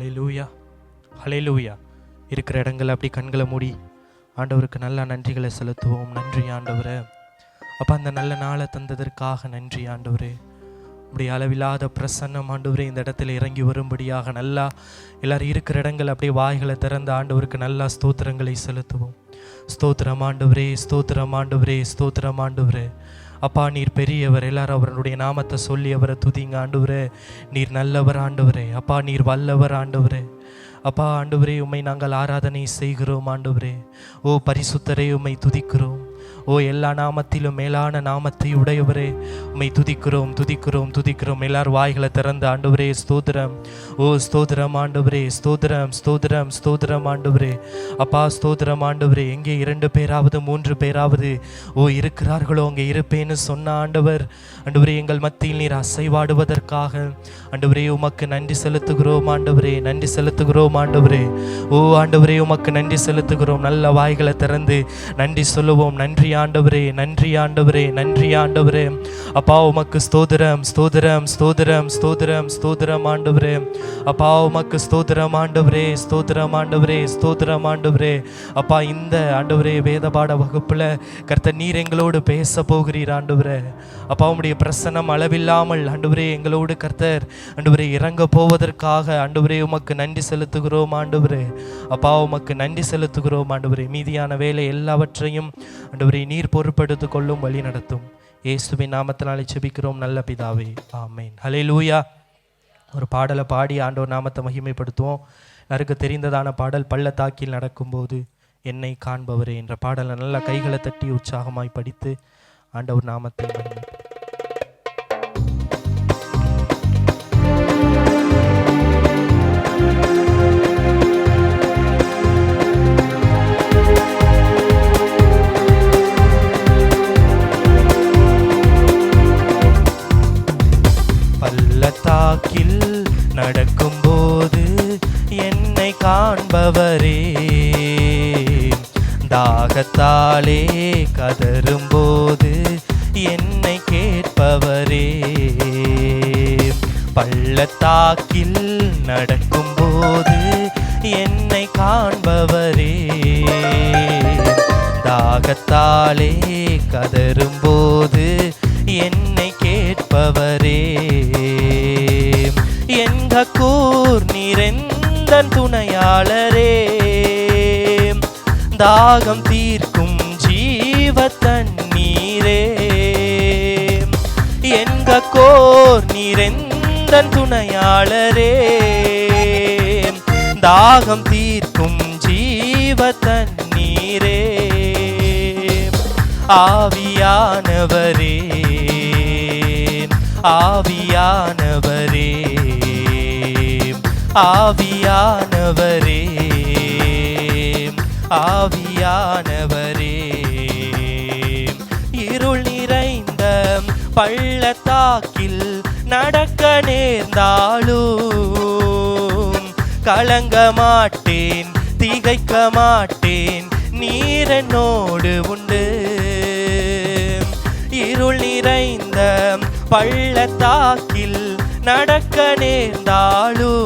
ஹல்லேலூயா, ஹல்லேலூயா. இருக்கிற இடங்கள் அப்படி கண்களை மூடி ஆண்டவருக்கு நல்ல நன்றிகளை செலுத்துவோம். நன்றி ஆண்டவரே. அப்போ அந்த நல்ல நாளை தந்ததற்காக நன்றி ஆண்டவரே. அப்படி அளவில்லாத பிரசன்னம் ஆண்டவரே இந்த இடத்துல இறங்கி வரும்படியாக நல்லா எல்லாரும் இருக்கிற இடங்கள் அப்படியே வாய்களை திறந்த ஆண்டவருக்கு நல்லா ஸ்தோத்திரங்களை செலுத்துவோம். ஸ்தோத்திரம் ஆண்டவரே, ஸ்தோத்திரம் ஆண்டவரே, ஸ்தோத்திரம் ஆண்டவரே. அப்பா நீர் பெரியவர். எல்லாரும் அவருடைய நாமத்தை சொல்லி அவரை துதிங்க. ஆண்டவரே நீர் நல்லவர் ஆண்டவரே. அப்பா நீர் வல்லவர் ஆண்டவரே. அப்பா ஆண்டவரே உம்மை நாங்கள் ஆராதனை செய்கிறோம் ஆண்டவரே. ஓ பரிசுத்தரே உம்மை துதிக்கிறோம். ஓ எல்லா நாமத்திலும் மேலான நாமத்தை உடையவரே உம்மை துதிக்கிறோம், துதிக்கிறோம், துதிக்கிறோம். எல்லாரும் வாய்களை திறந்து ஆண்டவரே ஸ்தோத்திரம், ஓ ஸ்தோத்திரம் ஆண்டவரே, ஸ்தோத்திரம், ஸ்தோத்திரம், ஸ்தோத்திரம் ஆண்டவரே. அப்பா ஸ்தோத்திரம் ஆண்டவரே. எங்கே 2 பேராவது 3 பேராவது ஓ இருக்கிறார்களோ அங்கே இருப்பேன்னு சொன்ன ஆண்டவர். ஆண்டவரே எங்கள் மத்தியில் நீர் அசைவாடுவதற்காக ஆண்டவரே உமக்கு நன்றி செலுத்துகிறோம் ஆண்டவரே, நன்றி செலுத்துகிறோம் ஆண்டவரே. ஓ ஆண்டவரே உமக்கு நன்றி செலுத்துகிறோம். நல்ல வாய்களை திறந்து நன்றி சொல்லுவோம். நன்றி ஆண்டவரே, நன்றி ஆண்டவரே, நன்றி ஆண்டவரே. அப்பா உமக்கு ஸ்தோத்திரம், ஸ்தோத்திரம், ஸ்தோத்திரம், ஸ்தோத்திரம், ஸ்தோத்திரம் ஆண்டவரே. அப்பா உமக்கு ஸ்தோத்திரம் ஆண்டவரே, ஸ்தோத்திரம் ஆண்டவரே, ஸ்தோத்திரம் ஆண்டவரே. அப்பா இந்த ஆண்டவரே வேதபாட வகுப்புல கர்த்தர் நீர் எங்களோடு பேச போகிறீர் ஆண்டவரே. அப்பா உம்முடைய பிரசன்னம் அளவில்லாமல் ஆண்டவரே எங்களோடு கர்த்தர் ஆண்டவரே இறங்க போவதற்காக ஆண்டவரே உமக்கு நன்றி செலுத்துகிறோம் ஆண்டவரே. அப்பா உமக்கு நன்றி செலுத்துகிறோம் ஆண்டவரே. மீதியான வேலை எல்லாவற்றையும் ஆண்டவரே நீர் பொறுப்பெடுத்து கொள்ளும், வழி நடத்தும். இயேசுவின் நாமத்தினாலே ஜெபிக்கிறோம் நல்ல பிதாவே, ஆமென். ஹல்லேலூயா. ஒரு பாடலை பாடி ஆண்டவர் நாமத்தை மகிமைப்படுத்துவோம். எனக்கு தெரிந்ததான பாடல் பள்ளத்தாக்கில் நடக்கும்போது என்னை காண்பவரே என்ற பாடலை நல்லா கைகளை தட்டி உற்சாகமாய் படித்து ஆண்டவர் நாமத்தை மகிமைப்படுத்தும். பள்ளத்தாக்கில் நடக்கும்போது என்னை காண்பவரே, தாகத்தாலே கதறும்போது என்னை கேட்பவரே. பள்ளத்தாக்கில் நடக்கும்போது என்னை காண்பவரே, தாகத்தாலே கதறும்போது என்னை கேட்பவரே. எங்க கூர் நீரெந்தன் துணையாளரே, தாகம் தீர்க்கும் ஜீவ தண்ணீரே. எங்க கோர் நீரெந்தன் துணையாளரே, தாகம் தீர்க்கும் ஜீவ தண்ணீரே. ஆவியானவரே, ஆவியானவரே, ஆவியானவரே, ஆவியானவரே. இருள் நிறைந்த பள்ளத்தாக்கில் நடக்க நேர்ந்தாலும் கலங்க மாட்டேன், திகைக்க மாட்டேன், நீர் என்னோடு உண்டு. இருள் நிறைந்த பள்ளத்தாக்கில் நடக்க நேர்ந்தாலும்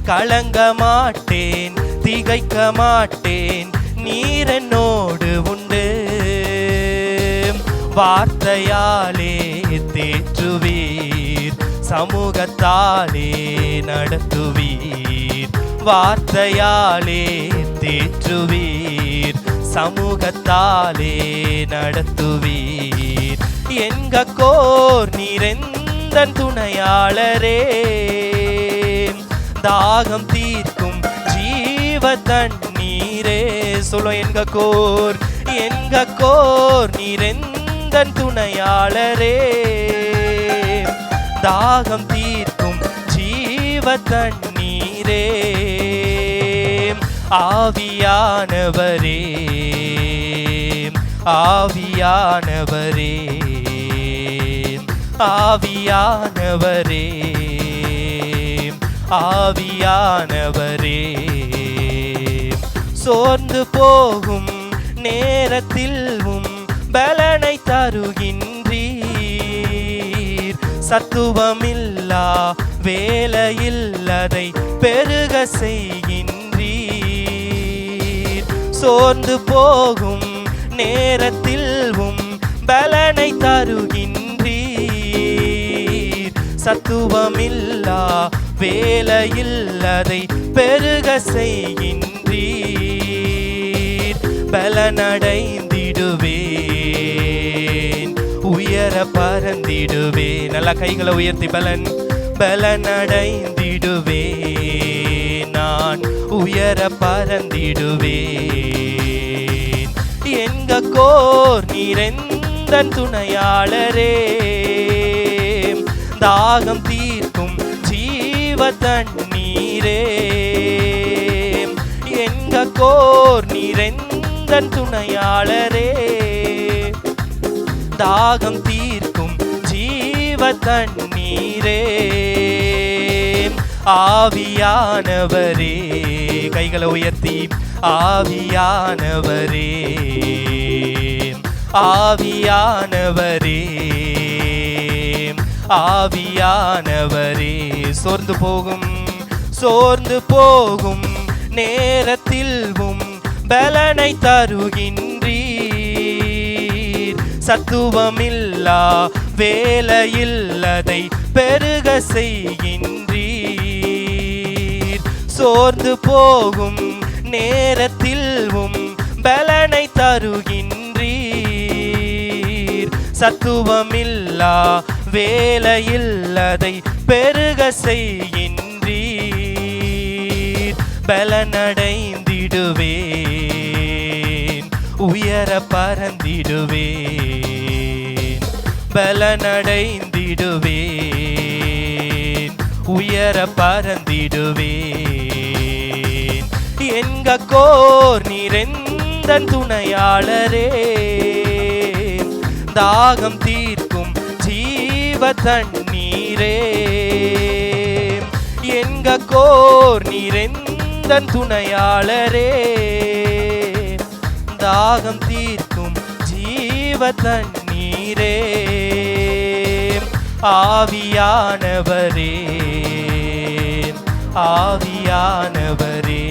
கலங்க மாட்டேன், திகைக்க மாட்டேன், நீர் என்னோடு உண்டு. வார்த்தையாலே தேற்றுவீர், சமூகத்தாலே நடத்துவீர். வார்த்தையாலே தேற்றுவீர், சமூகத்தாலே நடத்துவீர். எங்க கோர் நீரெந்தன் துணையாளரே, தாகம் தீர்க்கும் ஜீவ தண்ணீரே. சொல்ல எங்க கோர், எங்க கோர் நீரெந்தன் துணையாளரே, தாகம் தீர்க்கும் ஜீவ தண்ணீரே. ஆவியானவரே, ஆவியானவரே, ஆவியானவரே, ஆவியானவரே. சோர்ந்து போகும் நேரத்தில் பலனை தருகின்றீர். சத்துவமில்லா வேலையில் அதை பெருக செய்கின்றீர். சோர்ந்து போகும் நேரத்தில் பலனை தருகின்றீர். சத்துவமில்லா வேலையில் அதை பெருக செய்கின்றீர். பலனடைந்திடுவேன், உயர பறந்திடுவேன். நல்லா கைகளை உயர்த்தி பலனடைந்திடுவேன், நான் உயர பறந்திடுவேன். எங்க கோர் நீரெந்தன் துணையாளரே, தாகம் தீர்க்கும் ஜீவ தண்ணீரே. எங்க கோர் நீரெந்தன் துணையாளரே, தாகம் தீர்க்கும் ஜீவ தண்ணீரே. ஆவியானவரே, கைகளை உயர்த்தி ஆவியானவரே, ஆவியானவரே, ஆவியானவரே. சோர்ந்து போகும் நேரத்தில் பலனை தருகின்றீர். சத்துவமில்லா வேலையில் அதை பெருக செய்கின்றீர். சோர்ந்து போகும் நேரத்தில் பலனை தருகின்றீர். சத்துவமில்லா வேலையில் அதை பெருக செய்கின்றீர். பலனடைந்திடுவேன், உயர பறந்திடுவேன். பலனடைந்திடுவேன், உயர பறந்திடுவேன். எங்க கோர் நீரெந்தன் துணையாளரே, தாகம் தீர்க்கும் ஜீவ தண்ணீரே. எங்க கோர் நீரெந்தன் துணையாளரே, தாகம் தீர்க்கும் ஜீவ தண்ணீரே. ஆவியானவரே, ஆவியானவரே,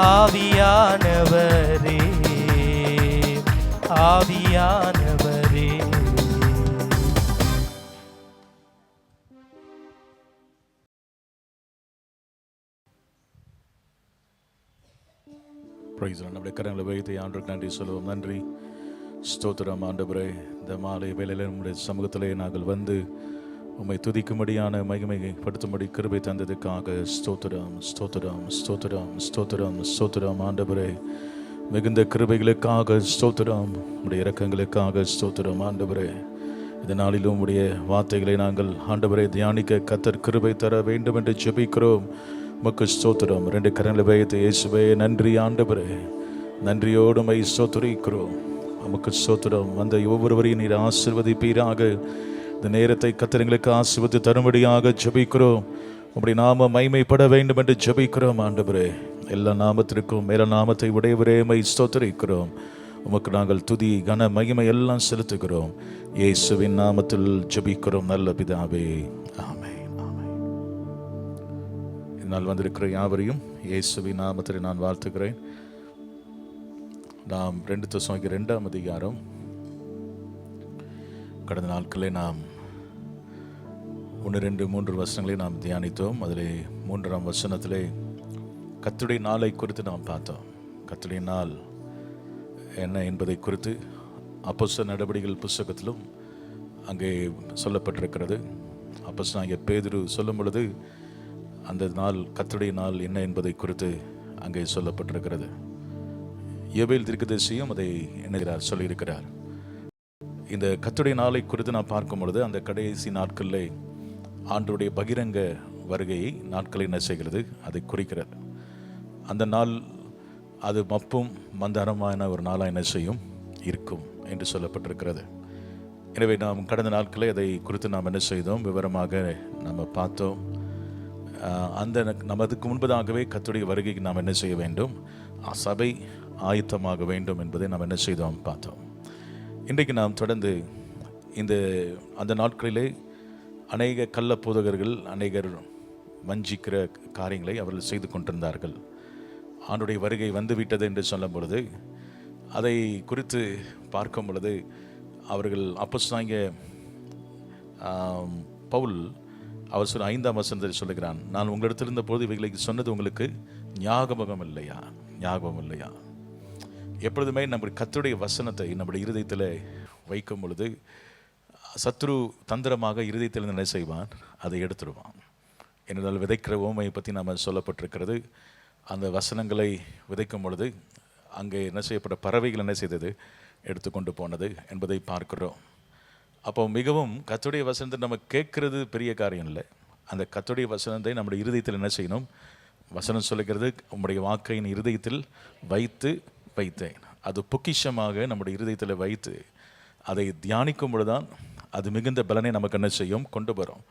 ஆவியானவரே, ஆவியானவரே. நம்முடைய கரங்களை வைத்து ஆண்டவருக்கு நன்றி சொல்லுவோம். நன்றி, ஸ்தோத்திரம் ஆண்டவரே. இந்த மாலை வேளையில் நம்முடைய சமூகத்திலே நாங்கள் வந்து உம்மை துதிக்கும்படியான மகிமைப்படுத்தும்படி கிருபை தந்ததுக்காக ஸ்தோத்திரம், ஸ்தோத்திரம், ஸ்தோத்திரம், ஸ்தோத்திரம், ஸ்தோத்திரம் ஆண்டவரே. மிகுந்த கிருபைகளுக்காக ஸ்தோத்திரம், உடைய இரக்கங்களுக்காக ஸ்தோத்திரம் ஆண்டவரே. இந்த நாளிலும் உடைய வார்த்தைகளை நாங்கள் ஆண்டவரை தியானிக்க கர்த்தர் கிருபை தர வேண்டும் என்று ஜெபிக்கிறோம். உமக்கு ஸ்தோத்திரம். 2 கரங்களை வைத்து இயேசுவே நன்றி ஆண்டவரே, நன்றியோடு உம்மை ஸ்தோத்திரிக்கிறோம். உமக்கு ஸ்தோத்திரம். வந்த ஒவ்வொருவரையும் நீர் ஆசீர்வதிப்பீராக. இந்த நேரத்தை கர்த்தர் எங்களுக்கு ஆசீர்வதித்து தரும்படியாக ஜெபிக்கிறோம். உம்முடைய நாமம் மகிமைப்பட வேண்டும் என்று ஜெபிக்கிறோம் ஆண்டவரே. எல்லா நாமத்திற்கும் மேல நாமத்தை உடையவரே உம்மை ஸ்தோத்திரிக்கிறோம். உமக்கு நாங்கள் துதி கன மகிமை எல்லாம் செலுத்துகிறோம். இயேசுவின் நாமத்தில் ஜெபிக்கிறோம் நல்ல பிதாவே, ஆமென், ஆமென். இதனால் வந்திருக்கிற யாவரையும் இயேசுவின் நாமத்தில் நான் வாழ்த்துகிறேன். நாம் 2 தெசலோனிக்கேயர் 2ஆம் அதிகாரம் கடந்த நாட்களே நாம் 1, 2, 3 வசனங்களை நாம் தியானித்தோம். அதிலே 3ஆம் வசனத்திலே கர்த்தருடைய நாளை குறித்து நாம் பார்த்தோம். கர்த்தருடைய நாள் என்ன என்பதை குறித்து அப்போஸ்தலர் நடபடிகள் புஸ்தகத்திலும் அங்கே சொல்லப்பட்டிருக்கிறது. அப்போஸ்தலனாகிய பேதுரு சொல்லும் பொழுது அந்த நாள் கர்த்தருடைய நாள் என்ன என்பதை குறித்து அங்கே சொல்லப்பட்டிருக்கிறது. யோவேல் தீர்க்கதரிசியும் அதை என்ன சொல்லியிருக்கிறார். இந்த கர்த்தருடைய நாளை குறித்து நான் பார்க்கும் பொழுது அந்த கடைசி நாட்களிலே ஆண்டவருடைய பகிரங்க வருகையை நாட்களை என்ன செய்கிறது, அதை குறிக்கிறது. அந்த நாள் அது மப்பும் மந்தாரமான ஒரு நாளாக என்ன செய்யும் இருக்கும் என்று சொல்லப்பட்டிருக்கிறது. எனவே நாம் கடந்த நாட்களே அதை குறித்து நாம் என்ன செய்தோம், விவரமாக நம்ம பார்த்தோம். அந்த நமதுக்கு முன்பதாகவே கர்த்தருடைய வருகைக்கு நாம் என்ன செய்ய வேண்டும், சபை ஆயத்தமாக வேண்டும் என்பதை நாம் என்ன செய்தோம் பார்த்தோம். இன்றைக்கு நாம் தொடர்ந்து அந்த நாட்களிலே அநேக கள்ள போதகர்கள் அநேகர் வஞ்சிக்கிற காரியங்களை அவர்கள் செய்து கொண்டிருந்தார்கள். ஆண்டுடைய வருகை வந்துவிட்டது என்று சொல்லும் பொழுது, அதை குறித்து பார்க்கும் பொழுது அவர்கள் அப்போஸ்தலனாகிய பவுல் அவர் சொல்ல 5ஆம் வசனத்தில் சொல்லுகிறான், நான் உங்களிடத்தில் இருந்தபோது இவைகளை சொன்னது உங்களுக்கு ஞாபகம் இல்லையா? ஞாபகம் இல்லையா? எப்பொழுதுமே நம்ம கர்த்தருடைய வசனத்தை நம்முடைய இருதயத்தில் வைக்கும் பொழுது சத்ரு தந்திரமாக இருதயத்தில் என்ன செய்வான்? அதை எடுத்துடுவான். ஏனென்றால் விதைக்கிற ஓமையை பற்றி நாம் சொல்லப்பட்டிருக்கிறது. அந்த வசனங்களை விதைக்கும் பொழுது அங்கே என்ன செய்யப்பட்ட பறவைகள் என்ன செய்தது? எடுத்துக்கொண்டு போனது என்பதை பார்க்கிறோம். அப்போ மிகவும் கர்த்தருடைய வசனத்தை நம்ம கேட்கறது பெரிய காரியம் இல்லை. அந்த கர்த்தருடைய வசனத்தை நம்முடைய இருதயத்தில் என்ன செய்யணும்? வசனம் சொல்லுகிறது, உம்முடைய வாக்கையின் இருதயத்தில் வைத்து வைத்தேன். அது பொக்கிஷமாக நம்முடைய இருதயத்தில் வைத்து அதை தியானிக்கும் பொழுதுதான் அது மிகுந்த பலனை நமக்கு என்ன செய்யும்? கொண்டு வரும்.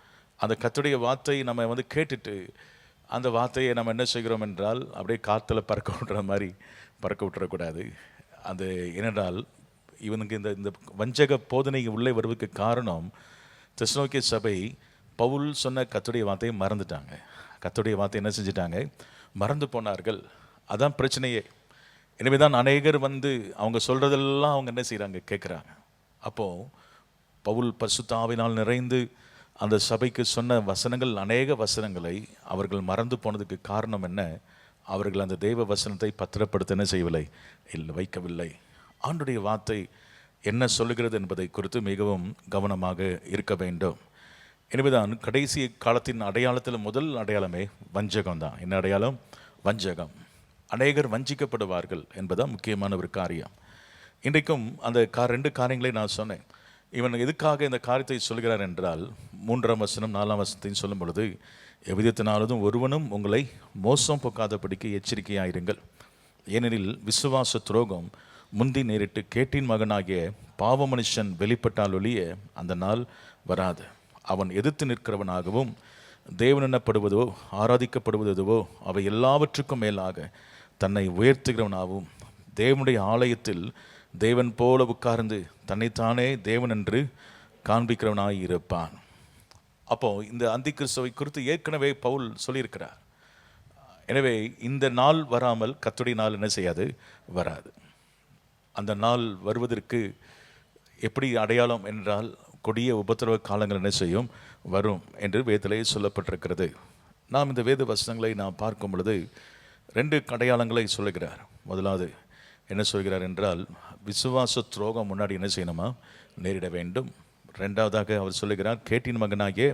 அந்த கர்த்தருடைய வார்த்தை நம்ம கேட்டுட்டு அந்த வார்த்தையை நம்ம என்ன செய்கிறோம் என்றால் அப்படியே காற்றுல பறக்க விட்ற மாதிரி பறக்க விட்டுறக்கூடாது. அது ஏனென்றால் இவனுக்கு இந்த வஞ்சக போதனை உள்ளே வருவதற்கு காரணம், தெசலோனிக்கே சபை பவுல் சொன்ன கர்த்தருடைய வார்த்தையை மறந்துட்டாங்க. கர்த்தருடைய வார்த்தை என்ன செஞ்சிட்டாங்க? மறந்து போனார்கள். அதான் பிரச்சனையே. எனவே தான் அநேகர் அவங்க சொல்கிறதெல்லாம் அவங்க என்ன செய்கிறாங்க? கேட்குறாங்க. அப்போது பவுல் பரிசுத்த ஆவியினால் நிறைந்து அந்த சபைக்கு சொன்ன வசனங்கள், அநேக வசனங்களை அவர்கள் மறந்து போனதுக்கு காரணம் என்ன? அவர்கள் அந்த தெய்வ வசனத்தை பத்திரப்படுத்த என்ன செய்யவில்லை? இல்லை, வைக்கவில்லை. ஆண்டுடைய வார்த்தை என்ன சொல்லுகிறது என்பதை குறித்து மிகவும் கவனமாக இருக்க வேண்டும். எனவேதான் கடைசி காலத்தின் அடையாளத்தில் முதல் அடையாளமே வஞ்சகம் தான். என்ன அடையாளம்? வஞ்சகம். அநேகர் வஞ்சிக்கப்படுவார்கள் என்பதுதான் முக்கியமான ஒரு காரியம். இன்றைக்கும் அந்த 2 காரியங்களை நான் சொன்னேன். இவன் எதுக்காக இந்த காரியத்தை சொல்கிறார் என்றால், 3ஆம் வசனம் 4ஆம் வசனத்தையும் சொல்லும் பொழுது, எவ்விதத்தினாலும் ஒருவனும் உங்களை மோசம் போக்காதபடிக்கு எச்சரிக்கையாயிருங்கள். ஏனெனில் விசுவாச துரோகம் முந்தி நேரிட்டு கேட்டின் மகனாகிய பாவ மனுஷன் வெளிப்பட்டால் ஒழிய அந்த நாள் வராது. அவன் எதிர்த்து நிற்கிறவனாகவும் தேவன் எனப்படுவதோ ஆராதிக்கப்படுவதோ அவை எல்லாவற்றுக்கும் மேலாக தன்னை உயர்த்துகிறவனாகவும் தேவனுடைய ஆலயத்தில் தேவன் போல உட்கார்ந்து தன்னைத்தானே தேவன் என்று காண்பிக்கிறவனாய் இருப்பான். அப்போ இந்த அந்தி கிறிஸ்துவை குறித்து ஏற்கனவே பவுல் சொல்லியிருக்கிறார். எனவே இந்த நாள் வராமல் கர்த்தருடைய நாள் என்ன செய்யாது? வராது. அந்த நாள் வருவதற்கு எப்படி அடையாளம் என்றால், கொடிய உபத்திரவ காலங்கள் என்ன செய்யும்? வரும் என்று வேதத்திலே சொல்லப்பட்டிருக்கிறது. நாம் இந்த வேத வசனங்களை நாம் பார்க்கும் பொழுது 2 அடையாளங்களை சொல்லுகிறார். முதலாவது என்ன சொல்கிறார் என்றால், விசுவாச துரோகம் முன்னாடி என்ன செய்யணுமா? நேரிட வேண்டும். 2வதாக அவர் சொல்லுகிறார், கேட்டின் மகனாகிய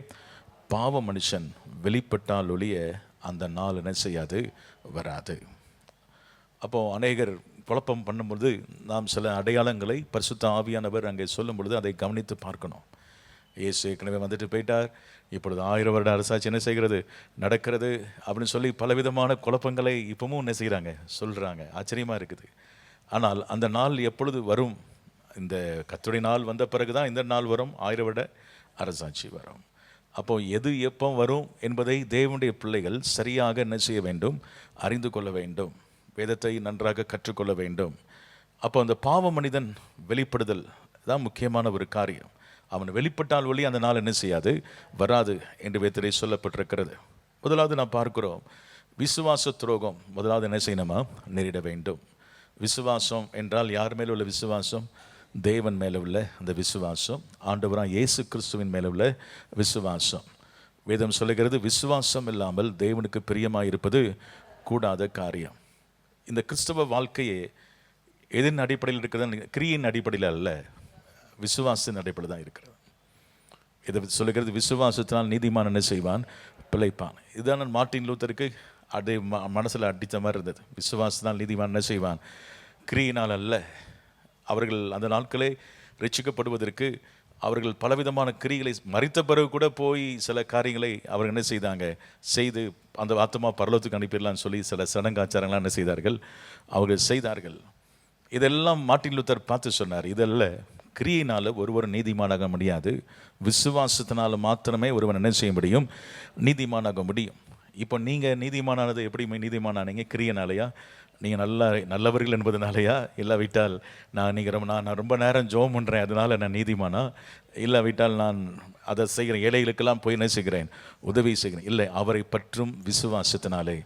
பாவ மனுஷன் வெளிப்பட்டால் ஒழிய அந்த நாள் என்ன செய்யாது? வராது. அப்போது அநேகர் குழப்பம் பண்ணும்பொழுது நாம் சில அடையாளங்களை பரிசுத்த ஆவியானவர் அங்கே சொல்லும் பொழுது அதை கவனித்து பார்க்கணும். இயேசு ஏற்கனவே வந்துட்டு போயிட்டார், இப்பொழுது 1000 வருட அரசாட்சி என்ன செய்கிறது? நடக்கிறது அப்படின்னு சொல்லி பலவிதமான குழப்பங்களை இப்பவும் என்ன செய்கிறாங்க? சொல்கிறாங்க. ஆச்சரியமாக இருக்குது. ஆனால் அந்த நாள் எப்பொழுது வரும்? இந்த கர்த்தருடைய நாள் வந்த பிறகு தான் இந்த நாள் வரும், 1000 வருட அரசாட்சி வரும். அப்போது எது எப்போ வரும் என்பதை தேவனுடைய பிள்ளைகள் சரியாக என்ன செய்ய வேண்டும்? அறிந்து கொள்ள வேண்டும். வேதத்தை நன்றாக கற்றுக்கொள்ள வேண்டும். அப்போ அந்த பாவ மனிதன் வெளிப்படுதல் தான் முக்கியமான ஒரு காரியம். அவன் வெளிப்பட்டால் ஒளி அந்த நாள் என்ன செய்யாது? வராது என்று வேதத்திலே சொல்லப்பட்டிருக்கிறது. முதலாவது நாம் பார்க்கிறோம், விசுவாச துரோகம் முதலாவது என்ன செய்யணுமா? நேரிட வேண்டும். விசுவாசம் என்றால் யார் மேலே உள்ள விசுவாசம்? தேவன் மேலே உள்ள அந்த விசுவாசம், ஆண்டவராக இயேசு கிறிஸ்துவின் மேலே உள்ள விசுவாசம். வேதம் சொல்லுகிறது, விசுவாசம் இல்லாமல் தேவனுக்கு பிரியமாக இருப்பது கூடாத காரியம். இந்த கிறிஸ்தவ வாழ்க்கையே எதன் அடிப்படையில் இருக்கிறது? கிரியின் அடிப்படையில் அல்ல, விசுவாசத்தின் அடிப்படையில் தான் இருக்கிறது. இதை சொல்லுகிறது, விசுவாசத்தினால் நீதிமான் என்ன செய்வான்? பிழைப்பான். இதுதான் மார்ட்டின் லூத்தருக்கு அது மனசில் அடித்த மாதிரி இருந்தது. விசுவாசத்தினால் நீதிமான் என்ன செய்வான்? கிரியினால் அல்ல. அவர்கள் அந்த நாட்களே ரட்சிக்கப்படுவதற்கு அவர்கள் பலவிதமான கிரிகளை மறித்த பிறகு கூட போய் சில காரியங்களை அவர்கள் என்ன செய்தாங்க? செய்து அந்த ஆத்மா பரலோகத்துக்கு அனுப்பிடலான்னு சொல்லி சில சடங்காச்சாரங்களாம் என்ன செய்தார்கள்? அவர்கள் செய்தார்கள். இதெல்லாம் மார்ட்டின் லூத்தர் பார்த்து சொன்னார், இதெல்லாம் கிரியினால் ஒருவர் நீதிமானாக முடியாது, விசுவாசத்தினால் மாத்திரமே ஒருவன் என்ன செய்ய முடியும்? நீதிமானாக முடியும். இப்போ நீங்கள் நீதிமானானது எப்படி நீதிமானானீங்க? கிரியனாலையா? நீங்கள் நல்லவர்கள் என்பதனாலையா? இல்லாவிட்டால் நான் ரொம்ப நேரம் ஜெபம் பண்ணுறேன் அதனால் நான் நீதிமானா? இல்லாவிட்டால் நான் அதை செய்கிறேன், ஏழைகளுக்கெல்லாம் போய் என்ன செய்கிறேன், உதவி செய்கிறேன்? இல்லை, அவரை பற்றும் விசுவாசத்தினாலே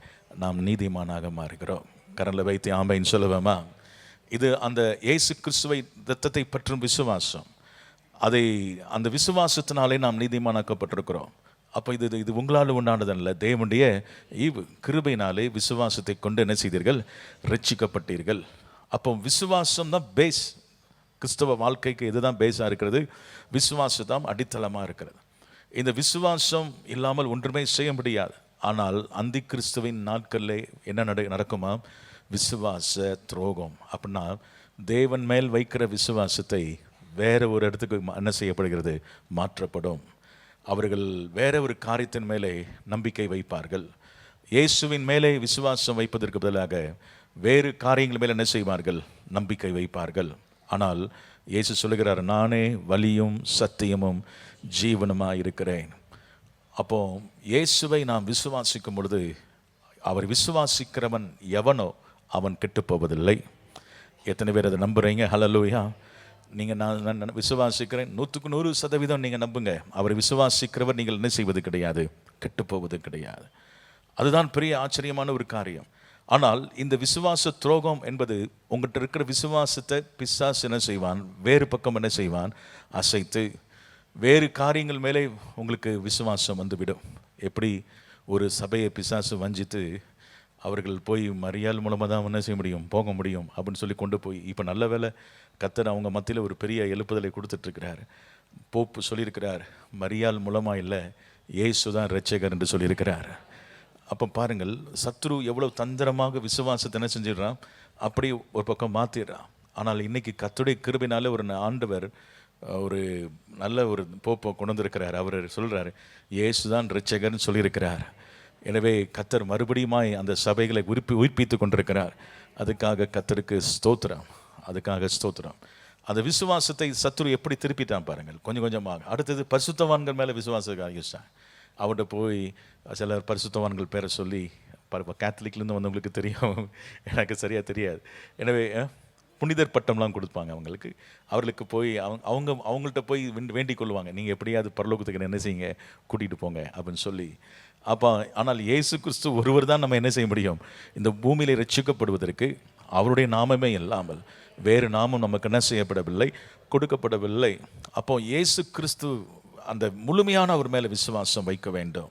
நாம் நீதிமானாக மாறுகிறோம். கரண்டில் வைத்து ஆமைன்னு சொல்லுவேமா? இது அந்த இயேசு கிறிஸ்துவை இரத்தத்தை பற்றும் விசுவாசம். அந்த விசுவாசத்தினாலே நாம் நீதிமானாக்கப்பட்டிருக்கிறோம். அப்போ இது உங்களால் உண்டானதல்ல, தேவனுடைய ஈவு. கிருபையினாலே விசுவாசத்தை கொண்டு என்ன செய்தீர்கள்? ரட்சிக்கப்பட்டீர்கள். அப்போ விசுவாசம் தான் பேஸ். கிறிஸ்தவ வாழ்க்கைக்கு இதுதான் பேஸாக இருக்கிறது. விசுவாசம் தான் அடித்தளமாக இருக்கிறது. இந்த விசுவாசம் இல்லாமல் ஒன்றுமே செய்ய முடியாது. ஆனால் அந்தி கிறிஸ்துவின் நாட்களில் என்ன நடக்குமா? விசுவாச துரோகம். அப்படின்னா தேவன் மேல் வைக்கிற விசுவாசத்தை வேற ஒரு இடத்துக்கு என்ன செய்யப்படுகிறது? மாற்றப்படும். அவர்கள் வேற ஒரு காரியத்தின் மேலே நம்பிக்கை வைப்பார்கள். இயேசுவின் மேலே விசுவாசம் வைப்பதற்கு பதிலாக வேறு காரியங்கள் மேலே என்ன செய்வார்கள்? நம்பிக்கை வைப்பார்கள். ஆனால் இயேசு சொல்லுகிறார், நானே வழியும் சத்தியமும் ஜீவனுமாக இருக்கிறேன். அப்போ இயேசுவை நாம் விசுவாசிக்கும் பொழுது, அவர் விசுவாசிக்கிறவன் எவனோ அவன் கெட்டுப்போவதில்லை. எத்தனை பேர் அதை நம்புறீங்க? ஹல்லேலூயா. நீங்கள் நான் விசுவாசிக்கிறேன், 100% நீங்கள் நம்புங்க. அவரை விசுவாசிக்கிறவர் நீங்கள் என்ன செய்வது கிடையாது? கெட்டுப்போவது கிடையாது. அதுதான் பெரிய ஆச்சரியமான ஒரு காரியம். ஆனால் இந்த விசுவாச துரோகம் என்பது உங்கள்கிட்ட இருக்கிற விசுவாசத்தை பிசாசு என்ன செய்வான்? வேறு பக்கம் என்ன செய்வான்? அசைத்து வேறு காரியங்கள் மேலே உங்களுக்கு விசுவாசம் வந்துவிடும். எப்படி ஒரு சபையை பிசாசு வஞ்சித்து அவர்கள் போய் மரியாள் மூலமாக தான் என்ன செய்ய முடியும், போக முடியும் அப்படின்னு சொல்லி கொண்டு போய், இப்போ நல்ல வேலை கர்த்தர் அவங்க மத்தியில் ஒரு பெரிய எழுப்புதலை கொடுத்துட்ருக்கிறார். போப்பு சொல்லியிருக்கிறார், மரியாள் மூலமாக இல்லை, இயேசு தான் இரட்சகர் என்று சொல்லியிருக்கிறார். அப்போ பாருங்கள், சத்ரு எவ்வளோ தந்திரமாக விசுவாசத்தை என்ன செஞ்சிடறான்? அப்படி ஒரு பக்கம் மாற்றிடுறான். ஆனால் இன்னைக்கு கர்த்தருடைய கிருபையினால ஒரு ஆண்டவர் ஒரு நல்ல ஒரு போப்பை கொண்டு வந்திருக்கிறார். அவர் சொல்கிறார், இயேசு தான் இரட்சகர்னு சொல்லியிருக்கிறார். எனவே கர்த்தர் மறுபடியுமாய் அந்த சபைகளை உயிர்ப்பித்து கொண்டிருக்கிறார். அதுக்காக கர்த்தருக்கு ஸ்தோத்திரம், அதுக்காக ஸ்தோத்திரம். அந்த விசுவாசத்தை சத்ரு எப்படி திருப்பிட்டான் பாருங்கள், கொஞ்சம் கொஞ்சமாக. அடுத்தது பரிசுத்தவான்கள் மேலே விசுவாசத்தை ஆகிட்டான். அவர்கிட்ட போய் சிலர் பரிசுத்தவான்கள் பேரை சொல்லி, கேத்தலிக்லேருந்து வந்தவங்களுக்கு தெரியும், எனக்கு சரியாக தெரியாது. எனவே புனிதர் பட்டம்லாம் கொடுப்பாங்க அவர்களுக்கு போய் அவங்கள்ட்ட போய் வேண்டிக் கொள்வாங்க, நீங்கள் எப்படியாவது பரலோகத்துக்கு என்ன செய்யுங்க, கூட்டிகிட்டு போங்க அப்படின்னு சொல்லி. அப்போ ஆனால் இயேசு கிறிஸ்து ஒருவர் தான் நம்ம என்ன செய்ய முடியும்? இந்த பூமியில ரட்சிக்கப்படுவதற்கு அவருடைய நாமமே இல்லாமல் வேறு நாமம் நமக்கு என்ன செய்யப்படவில்லை, கொடுக்கப்படவில்லை. அப்போ இயேசு கிறிஸ்து அந்த முழுமையான அவர் மேலே விசுவாசம் வைக்க வேண்டும்.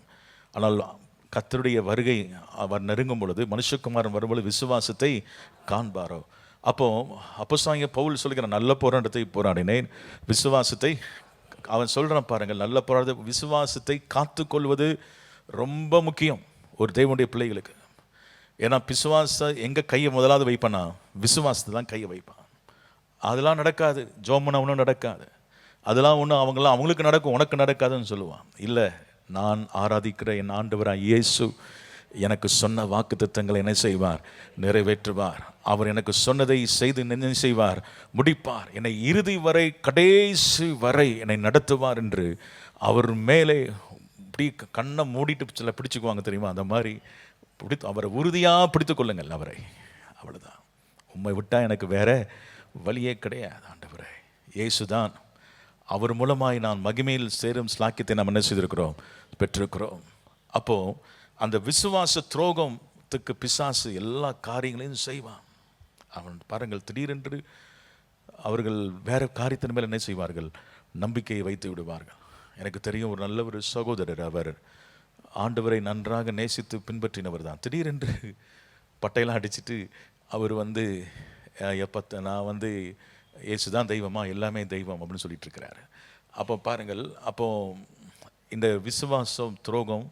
ஆனால் கர்த்தருடைய வருகை அவர் நெருங்கும் பொழுது, மனுஷகுமாரன் வரும்பொழுது விசுவாசத்தை காண்பாரோ? அப்போஸ்தலனாகிய பவுல் சொல்லுகிற, நல்ல போராட்டத்தை போராடினேன், விசுவாசத்தை அவன் சொல்கிறான் பாருங்கள். நல்ல போராட்ட விசுவாசத்தை காத்துக்கொள்வது ரொம்ப முக்கியம் ஒரு தேவனுடைய பிள்ளைகளுக்கு. ஏன்னா விசுவாசம் எங்கே கையை முதலாவது வைப்பானா? விசுவாசத்தை தான் கையை வைப்பான். அதெல்லாம் நடக்காது, ஜோமனா ஒன்றும் நடக்காது, அதெல்லாம் ஒன்றும் அவங்களுக்கு நடக்கும், உனக்கு நடக்காதுன்னு சொல்லுவான். இல்லை, நான் ஆராதிக்கிற என் ஆண்டவராக இயேசு எனக்கு சொன்ன வாக்குத்தத்தங்களை என்ன செய்வார்? நிறைவேற்றுவார். அவர் எனக்கு சொன்னதை செய்து என்ன செய்வார்? முடிப்பார். என்னை இறுதி வரை, கடைசி வரை என்னை நடத்துவார் என்று அவர் மேலே இப்படி கண்ணை மூடிட்டு சில பிடிச்சுக்குவாங்க தெரியுமா? அந்த மாதிரி அவரை உறுதியாக பிடித்து கொள்ளுங்கள் அவரை. அவ்வளோதான். உம்மை விட்டால் எனக்கு வேற வழியே கிடையாது ஆண்டவரே. இயேசுதான். அவர் மூலமாய் நான் மகிமையில் சேரும் ஸ்லாக்கியத்தை நாம் என்ன செய்திருக்கிறோம்? பெற்றிருக்கிறோம். அப்போது அந்த விசுவாச துரோகத்துக்கு பிசாசு எல்லா காரியங்களையும் செய்வான். அவன் பாருங்கள், திடீரென்று அவர்கள் வேறு காரியத்தின் மேல் என்ன செய்வார்கள்? நம்பிக்கையை வைத்து விடுவார்கள். எனக்கு தெரியும், ஒரு நல்ல ஒரு சகோதரர், அவர் ஆண்டவரை நன்றாக நேசித்து பின்பற்றினவர் தான். திடீரென்று பட்டையெல்லாம் அடிச்சுட்டு அவர் நான் இயேசு தான் தெய்வமா, எல்லாமே தெய்வம் அப்படின்னு சொல்லிட்டு இருக்கிறாரு. அப்போ பாருங்கள், இந்த விசுவாசம் துரோகம்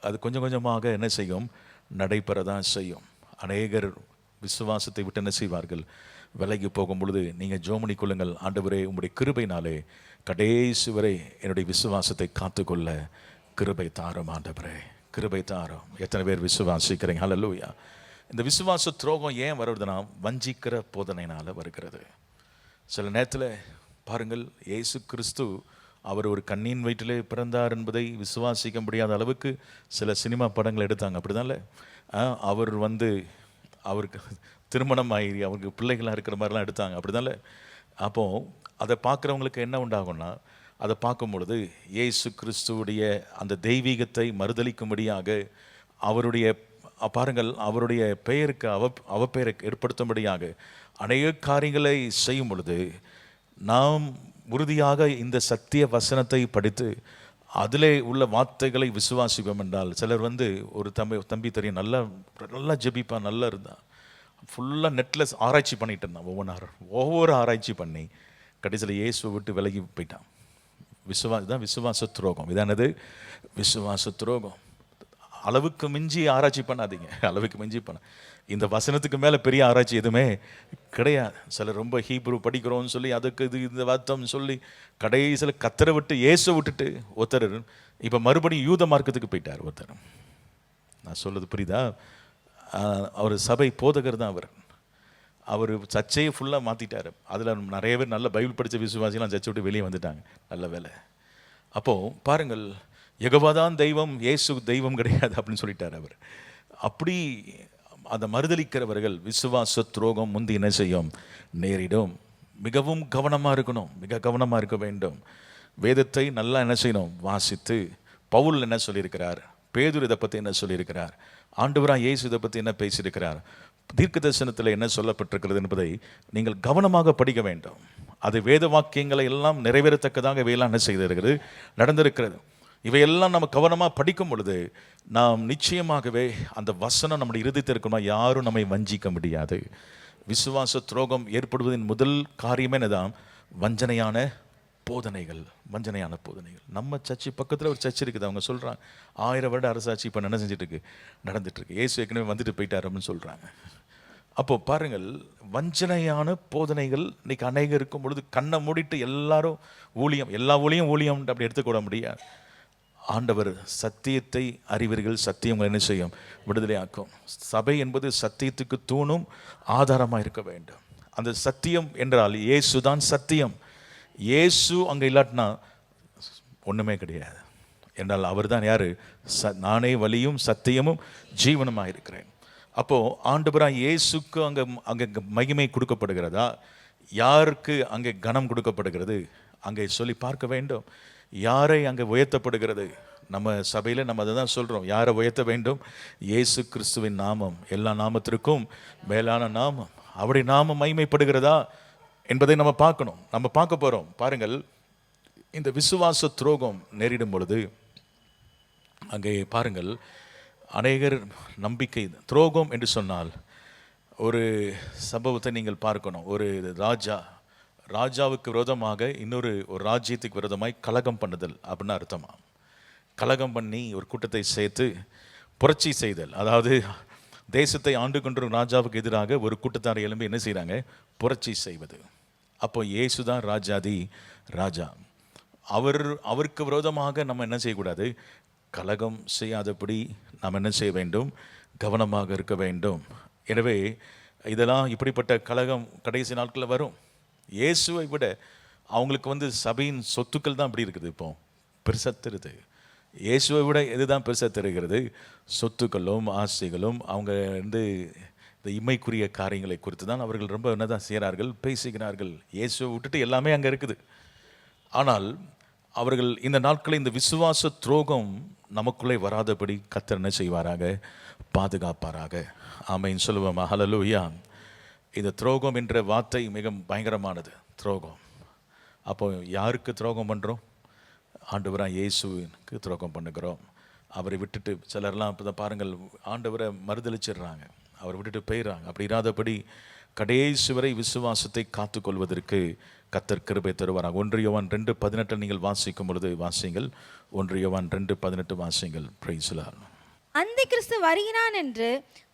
அது கொஞ்சம் கொஞ்சமாக என்ன செய்யும்? நடைபெறதான் செய்யும். அநேகர் விசுவாசத்தை விட்டு என்ன செய்வார்கள்? விலகி போகும் பொழுது நீங்கள் ஜோமனி கொள்ளுங்கள், ஆண்டவரே உம்முடைய கிருபையினாலே கடைசி வரை என்னுடைய விசுவாசத்தை காத்துக்கொள்ள கிருபை தாரும் ஆண்டவரே, கிருபை தாரும். எத்தனை பேர் விசுவாசிக்கிறீங்க? ஹல்லேலூயா. இந்த விசுவாச துரோகம் ஏன் வருதுன்னா, வஞ்சிக்கிற போதனையினால் வருகிறது. சில நேரத்தில் பாருங்கள், இயேசு கிறிஸ்து அவர் ஒரு கண்ணியின் வயிற்றிலே பிறந்தார் என்பதை விசுவாசிக்க முடியாத அளவுக்கு சில சினிமா படங்கள் எடுத்தாங்க, அப்படிதான்ல. அவர் வந்து அவருக்கு திருமணம் ஆகி அவருக்கு பிள்ளைகளாக இருக்கிற மாதிரிலாம் எடுத்தாங்க, அப்படிதான்ல. அப்போது அதை பார்க்குறவங்களுக்கு என்ன உண்டாகும்னா, அதை பார்க்கும் பொழுது இயேசு கிறிஸ்துவுடைய அந்த தெய்வீகத்தை மறுதலிக்கும்படியாக அவருடைய பாருங்கள், அவருடைய பெயருக்கு அவப்பெயரை ஏற்படுத்தும்படியாக அநேக காரியங்களை செய்யும் பொழுது நாம் உறுதியாக இந்த சத்திய வசனத்தை படித்து அதிலே உள்ள வார்த்தைகளை விசுவாசிப்போம் என்றால், சிலர் வந்து ஒரு தம்பி தெரியும், நல்லா ஜெபிப்பான், நல்லா இருந்தான், ஃபுல்லாக நெட்டில் ஆராய்ச்சி பண்ணிட்டு இருந்தான், ஒவ்வொரு ஆராய்ச்சி பண்ணி கடைசியில் இயேசுவை விட்டு விலகி போயிட்டான். இதுதான் விசுவாச துரோகம். இதானது விசுவாச துரோகம். அளவுக்கு மிஞ்சி ஆராய்ச்சி பண்ணாதீங்க, அளவுக்கு மிஞ்சி இந்த வசனத்துக்கு மேலே பெரிய ஆராய்ச்சி எதுவுமே கிடையாது. சிலர் ரொம்ப ஹீப்ரு படிக்கிறோன்னு சொல்லி அதுக்கு இந்த வார்த்தம் சொல்லி கடைசியில் கத்தரை விட்டு இயேசுவை விட்டுட்டு ஒருத்தர் இப்போ மறுபடியும் யூத மார்க்கத்துக்கு போயிட்டார் ஒருத்தர். நான் சொல்றது புரியுதா? அவர் சபை போதகர் தான் அவர் சர்ச்சையை ஃபுல்லாக மாற்றிட்டார். அதில் நிறைய பேர் நல்ல பைபிள் படித்த விசுவாசிலாம் சர்ச்சை விட்டு வெளியே வந்துட்டாங்க, நல்ல வேலை. அப்போது பாருங்கள், யெகோவாதான் தெய்வம், இயேசு தெய்வம் கிடையாது அப்படின்னு சொல்லிட்டார் அவர். அப்படி அதை மறுதலிக்கிறவர்கள் விசுவாச துரோகம் முந்தி என்ன செய்யும், நேரிடும். மிகவும் கவனமாக இருக்கணும், மிக கவனமாக இருக்க வேண்டும். வேதத்தை நல்லா என்ன செய்யணும், வாசித்து. பவுல் என்ன சொல்லியிருக்கிறார், பேதுரு இதை பற்றி என்ன சொல்லியிருக்கிறார், ஆண்டவராக இயேசு இதை பற்றி என்ன பேசியிருக்கிறார், தீர்க்க தரிசனத்தில் என்ன சொல்லப்பட்டிருக்கிறது என்பதை நீங்கள் கவனமாக படிக்க வேண்டும். அது வேத வாக்கியங்களை எல்லாம் நிறைவேறத்தக்கதாக இவையெல்லாம் என்ன செய்திருக்கிறது, நடந்திருக்கிறது. இவையெல்லாம் நம்ம கவனமாக படிக்கும் பொழுது நாம் நிச்சயமாகவே அந்த வசனம் நம்முடைய இருதயத்தில் இருக்கணும், யாரும் நம்மை வஞ்சிக்க முடியாது. விசுவாச துரோகம் ஏற்படுவதின் முதல் காரியமே என்னதான், வஞ்சனையான போதனைகள். வஞ்சனையான போதனைகள். நம்ம சர்ச்சு பக்கத்தில் ஒரு சர்ச் இருக்குது, அவங்க சொல்கிறாங்க 1000 வருட அரசாட்சி இப்போ என்ன செஞ்சுட்டு இருக்கு, நடந்துட்டுருக்கு, இயேசு ஏற்கனவே வந்துட்டு போயிட்டார் அப்படின்னு சொல்கிறாங்க. அப்போ பாருங்கள், வஞ்சனையான போதனைகள் இன்னைக்கு அநேகம் இருக்கும் பொழுது கண்ணை மூடிட்டு எல்லாரும் ஊழியம், எல்லா ஊழியம் அப்படி எடுத்துக்கூட முடியாது. ஆண்டவர் சத்தியத்தை அறிவீர்கள், சத்தியம் என்ன செய்யும், விடுதலை ஆக்கும். சபை என்பது சத்தியத்துக்கு தூணும் ஆதாரமாக இருக்க வேண்டும். அந்த சத்தியம் என்றால் இயேசு தான் சத்தியம். இயேசு அங்கே இல்லாட்டினா ஒன்றுமே கிடையாது. என்றால் அவர் தான் யார், நானே வழியும் சத்தியமும் ஜீவனுமாக இருக்கிறேன். அப்போது ஆண்டவராக இயேசுக்கு அங்கே மகிமை கொடுக்கப்படுகிறதா, யாருக்கு அங்கே கனம் கொடுக்கப்படுகிறது, அங்கே சொல்லி பார்க்க வேண்டும். யாரை அங்கே உயர்த்தப்படுகிறது, நம்ம சபையில் நம்ம அதை தான் சொல்கிறோம், யாரை உயர்த்த வேண்டும், இயேசு கிறிஸ்துவின் நாமம் எல்லா நாமத்திற்கும் மேலான நாமம். அவருடைய நாமம் மகிமைப்படுகிறதா என்பதை நம்ம பார்க்கணும், நம்ம பார்க்க போகிறோம். பாருங்கள், இந்த விசுவாச துரோகம் நேரிடும் பொழுது அங்கே பாருங்கள், அநேகர் நம்பிக்கை துரோகம் என்று சொன்னால் ஒரு சம்பவத்தை நீங்கள் பார்க்கணும். ஒரு ராஜாவுக்கு விரோதமாக ஒரு ராஜ்யத்துக்கு விரோதமாய் கலகம் பண்ணுதல் அப்படின்னு அர்த்தமா. கலகம் பண்ணி ஒரு கூட்டத்தை சேர்த்து புரட்சி செய்தல், அதாவது தேசத்தை ஆண்டு கொண்ட ராஜாவுக்கு எதிராக ஒரு கூட்டத்தாரை எழும்பி என்ன செய்கிறாங்க, புரட்சி செய்வது. அப்போ இயேசு தான் ராஜாதி ராஜா. அவருக்கு விரோதமாக நம்ம என்ன செய்யக்கூடாது, கலகம் செய்யாதபடி நாம் என்ன செய்ய வேண்டும், கவனமாக இருக்க வேண்டும். எனவே இதெல்லாம் இப்படிப்பட்ட கலகம் கடைசி நாட்களில் வரும். இயேசுவை விட அவங்களுக்கு சபையின் சொத்துக்கள் தான் அப்படி இருக்குது, இப்போ பெருசாக தருது. இயேசுவை விட எதுதான் பெருசாக தருகிறது, சொத்துக்களும் ஆசைகளும். அவங்க இந்த இம்மைக்குரிய காரியங்களை குறித்து தான் அவர்கள் ரொம்ப என்னதான் செய்கிறார்கள், பேசுகிறார்கள். இயேசுவை விட்டுட்டு எல்லாமே அங்கே இருக்குது. ஆனால் அவர்கள் இந்த நாட்களில் இந்த விசுவாச துரோகம் நமக்குள்ளே வராதபடி கர்த்தர் என்ன செய்வாராக, பாதுகாப்பாராக. ஆமென் சொல்லுவோமா, ஹல்லேலூயா. இந்த துரோகம் என்ற வார்த்தை மிக பயங்கரமானது, துரோகம். அப்போ யாருக்கு துரோகம் பண்ணுறோம், ஆண்டவராக இயேசுவுக்கு துரோகம் பண்ணுகிறோம். அவரை விட்டுட்டு சிலர்லாம் இப்போ தான் பாருங்கள், ஆண்டவரை மறுதளிச்சிடுறாங்க, அவரை விட்டுட்டு போயிடுறாங்க. அப்படி இராதபடி கடைசி வரை விசுவாசத்தை காத்துக்கொள்வதற்கு கர்த்தர் கிருபை தருவாராக. 1 யோவான் 2:18 நீங்கள் வாசிக்கும் பொழுது வாசிங்கள். 1 யோவான் 2:18 வாசிங்கள். Price the Lord. அந்தி கிறிஸ்து வருகிறான் என்று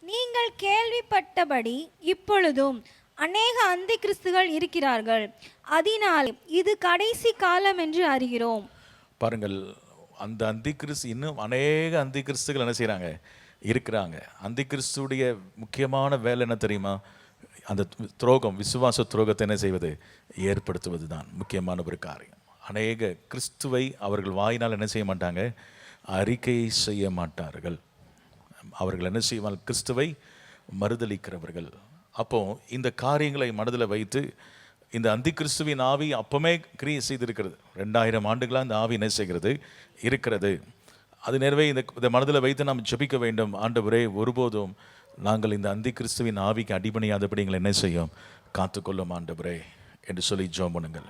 நீங்கள் கேள்விப்பட்டபடி இப்பொழுதும் அநேக அந்தி கிறிஸ்துகள் இருக்கிறார்கள், அதனால் இது கடைசி காலம் என்று அறிகிறோம். பாருங்கள், அந்த அந்தி கிறிஸ்து இன்னும் அநேக அந்தி கிறிஸ்துகள் என்ன செய்கிறாங்க, இருக்கிறாங்க. அந்தி கிறிஸ்துடைய முக்கியமான வேலை என்ன தெரியுமா, அந்த துரோகம், விசுவாச துரோகத்தை என்ன செய்வது, ஏற்படுத்துவது தான் முக்கியமான ஒரு காரியம். அநேக கிறிஸ்துவை அவர்கள் வாயினால் என்ன செய்ய மாட்டாங்க, அறிக்கை செய்ய மாட்டார்கள். அவர்கள் என்ன செய்வார்கள், கிறிஸ்துவை மறுதலிக்கிறவர்கள். அப்போ இந்த காரியங்களை மனதில் வைத்து இந்த அந்தி கிறிஸ்துவின் ஆவி அப்பமே கிரியை செய்திருக்கிறது. 2000 ஆண்டுகளாக இந்த ஆவி என்ன செய்கிறது, இருக்கிறது. அது நேரவே இந்த மனதில் வைத்து நாம் ஜெபிக்க வேண்டும். ஆண்டவரே, ஒருபோதும் நாங்கள் இந்த அந்தி கிறிஸ்துவின் ஆவிக்கு அடிபணியாதபடி எங்களை என்ன செய்யும், காத்துக்கொள்ளும் ஆண்டவரே என்று சொல்லி ஜெபம் பண்ணுங்கள்.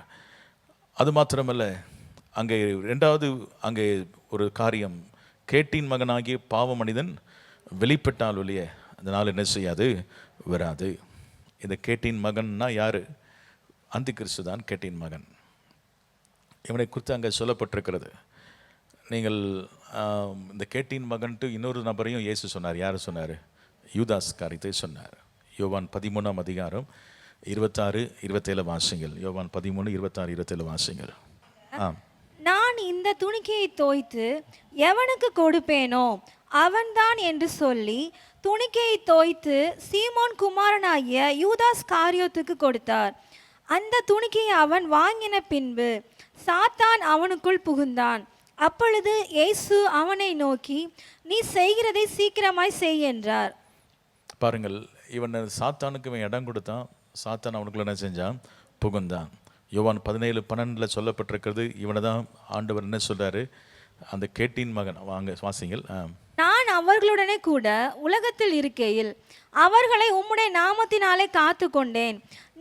அது மாத்திரமல்ல, அங்கே ரெண்டாவது அங்கே ஒரு காரியம், கேட்டின் மகனாகிய பாவ மனிதன் வெளிப்பட்டால் ஒழிய அதனால் என்ன செய்யாது, வராது. இந்த கேட்டின் மகன்னா யாரு? அந்தி கிறிஸ்து தான் கேட்டின் மகன். இவனை குறித்து அங்கே சொல்லப்பட்டிருக்கிறது. நீங்கள் இந்த கேட்டின் மகன்ட்டு இன்னொரு நபரையும் இயேசு சொன்னார். யார் சொன்னார்? யூதாஸ் காரியத்தை சொன்னார். யோவான் 13ஆம் அதிகாரம் 26, 27 வாசிங்கள். யோவான் 13, 26, 27 வாசிங்கள். நான் இந்த துணிக்கையை தோய்த்து எவனுக்கு கொடுப்பேனோ அவன்தான் என்று சொல்லி துணிக்கையை தோய்த்து சீமோன் குமாரனாகிய யூதாஸ் காரியோத்துக்கு கொடுத்தார். அந்த துணிக்கையை அவன் வாங்கின பின்பு சாத்தான் அவனுக்குள் புகுந்தான். அப்பொழுது இயேசு அவனை நோக்கி, நீ செய்கிறதை சீக்கிரமாய் செய் என்றார். பாருங்கள், இவன் சாத்தானுக்கு இவன் இடம் கொடுத்தான். சாத்தான் அவனுக்குள்ள என்ன செஞ்சான், புகுந்தான். யோவான் 17:12 சொல்லப்பட்டிருக்கிறது. இவனை தான் ஆண்டவர் என்ன சொல்றாரு, அந்த கேட்டின் மகன். வாங்க வாசிங்கள். நான் அவர்களுடனே கூட உலகத்தில் இருக்கையில் அவர்களை உம்முடைய நாமத்தினாலே காத்து கொண்டேன்.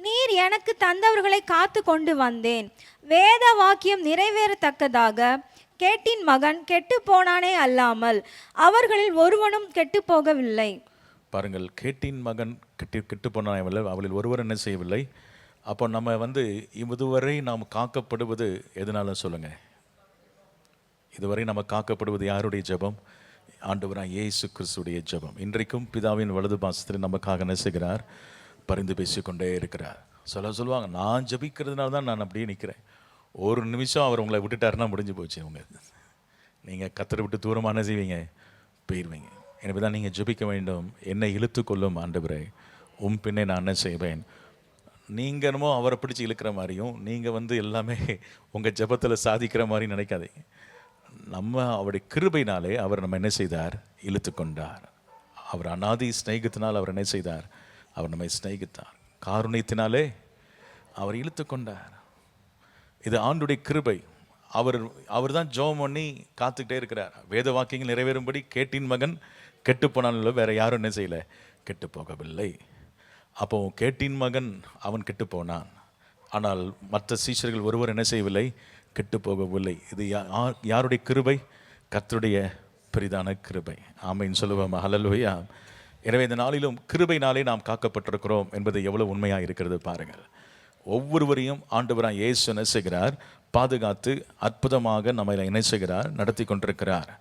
நீர் எனக்கு தந்தவர்களை காத்து கொண்டு வந்தேன். வேத வாக்கியம் நிறைவேறத்தக்கதாக கேட்டின் மகன் கெட்டு போனானே அல்லாமல் அவர்களில் ஒருவனும் கெட்டு போகவில்லை. பாருங்கள், கேட்டின் மகன் கெட்டு போனானே, அவளில் ஒருவர் என்ன செய்யவில்லை. அப்போ நம்ம இதுவரை நாம் காக்கப்படுவது எதனால சொல்லுங்க? இதுவரை நம்ம காக்கப்படுவது யாருடைய ஜெபம்? ஆண்டவராக இயேசு கிறிஸ்துடைய ஜெபம். இன்றைக்கும் பிதாவின் வலது பாசத்தில் நமக்காக என்ன செய்கிறார், பரிந்து பேசிக்கொண்டே இருக்கிறார். சொல்லுவாங்க, நான் ஜெபிக்கிறதுனால தான் நான் அப்படியே நிற்கிறேன். ஒரு நிமிஷம் அவர் உங்களை விட்டுட்டாருன்னா முடிஞ்சு போச்சு. நீங்கள் கத்தரை விட்டு தூரமான செய்வீங்க, போயிடுவீங்க. எனவே தான் நீங்கள் ஜெபிக்க வேண்டும். என்னை இழுத்து கொள்ளும் ஆண்டவரே, பின்னே நான் என்ன செய்வேன். நீங்கள் என்னமோ அவரை பிடிச்சி இழுக்கிற மாதிரியும், நீங்கள் எல்லாமே உங்கள் ஜெபத்தில் சாதிக்கிற மாதிரி நினைக்காதீங்க. நம்ம அவருடைய கிருபையினாலே அவர் நம்ம என்ன செய்தார், இழுத்து கொண்டார். அவர் அநாதி ஸ்நேகத்தினால் அவர் என்ன செய்தார், அவர் நம்மை ஸ்நேகித்தார். காருண்யத்தினாலே அவர் இழுத்து கொண்டார். இது ஆண்டுடைய கிருபை. அவர் தான் ஜெபம் பண்ணி காத்துக்கிட்டே இருக்கிறார். வேத வாக்கியங்கள் நிறைவேறும்படி கேட்டின் மகன் கெட்டு போனாலும் வேற யாரும் என்ன செய்யலை, கெட்டு போகவில்லை. அப்போ கேட்டின் மகன் அவன் கெட்டு போனான். ஆனால் மற்ற சீஷர்கள் ஒருவர் என்ன செய்யவில்லை, கெட்டு போகவில்லை. இது யாருடைய கிருபை? கர்த்தருடைய பெரிதான கிருபை. ஆமைன்னு சொல்லுவோம். ஹல்லேலூயா. எனவே இந்த நாளிலும் கிருபையினாலே நாம் காக்கப்பட்டிருக்கிறோம் என்பது எவ்வளவு உண்மையாக இருக்கிறது பாருங்கள். ஒவ்வொருவரையும் ஆண்டவராக இயேசு என்ன செய்கிறார், பாதுகாத்து அற்புதமாக நம்மை என்ன செய்கிறார், நடத்தி கொண்டிருக்கிறார்.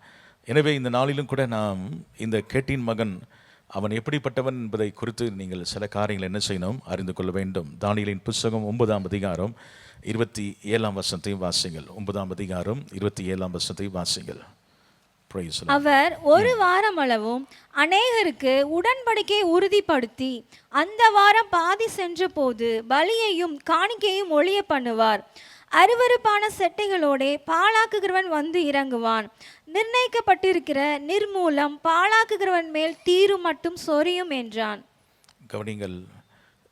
எனவே இந்த நாளிலும் கூட நாம் இந்த கேட்டின் மகன் அவன் எப்படிப்பட்டவன் என்பதை குறித்து நீங்கள் சில காரியங்கள் என்ன செய்யணும், அறிந்து கொள்ள வேண்டும். தானியேலின் புத்தகம் 9ஆம் அதிகாரம் 27ஆம் வசனத்தையும் வாசிங்கள். 9ஆம் அதிகாரம் 27ஆம் வசனத்தை வாசிங்கள். அவர் ஒரு வாரம் அளவும் அநேகருக்கு உடன்படிக்கை உறுதிப்படுத்தி அந்த வாரம் பாதி சென்ற போது பலியையும் காணிக்கையும் ஒழிய பண்ணுவார். அருவருப்பான செட்டைகளோட பாழாக்குகிறவன் வந்து இறங்குவான். நிர்ணயிக்கப்பட்டிருக்கிற நிர்மூலம் பாழாக்குகிறவன் மேல் தீரு மட்டும் சொரியும் என்றான். கவனிங்கள்,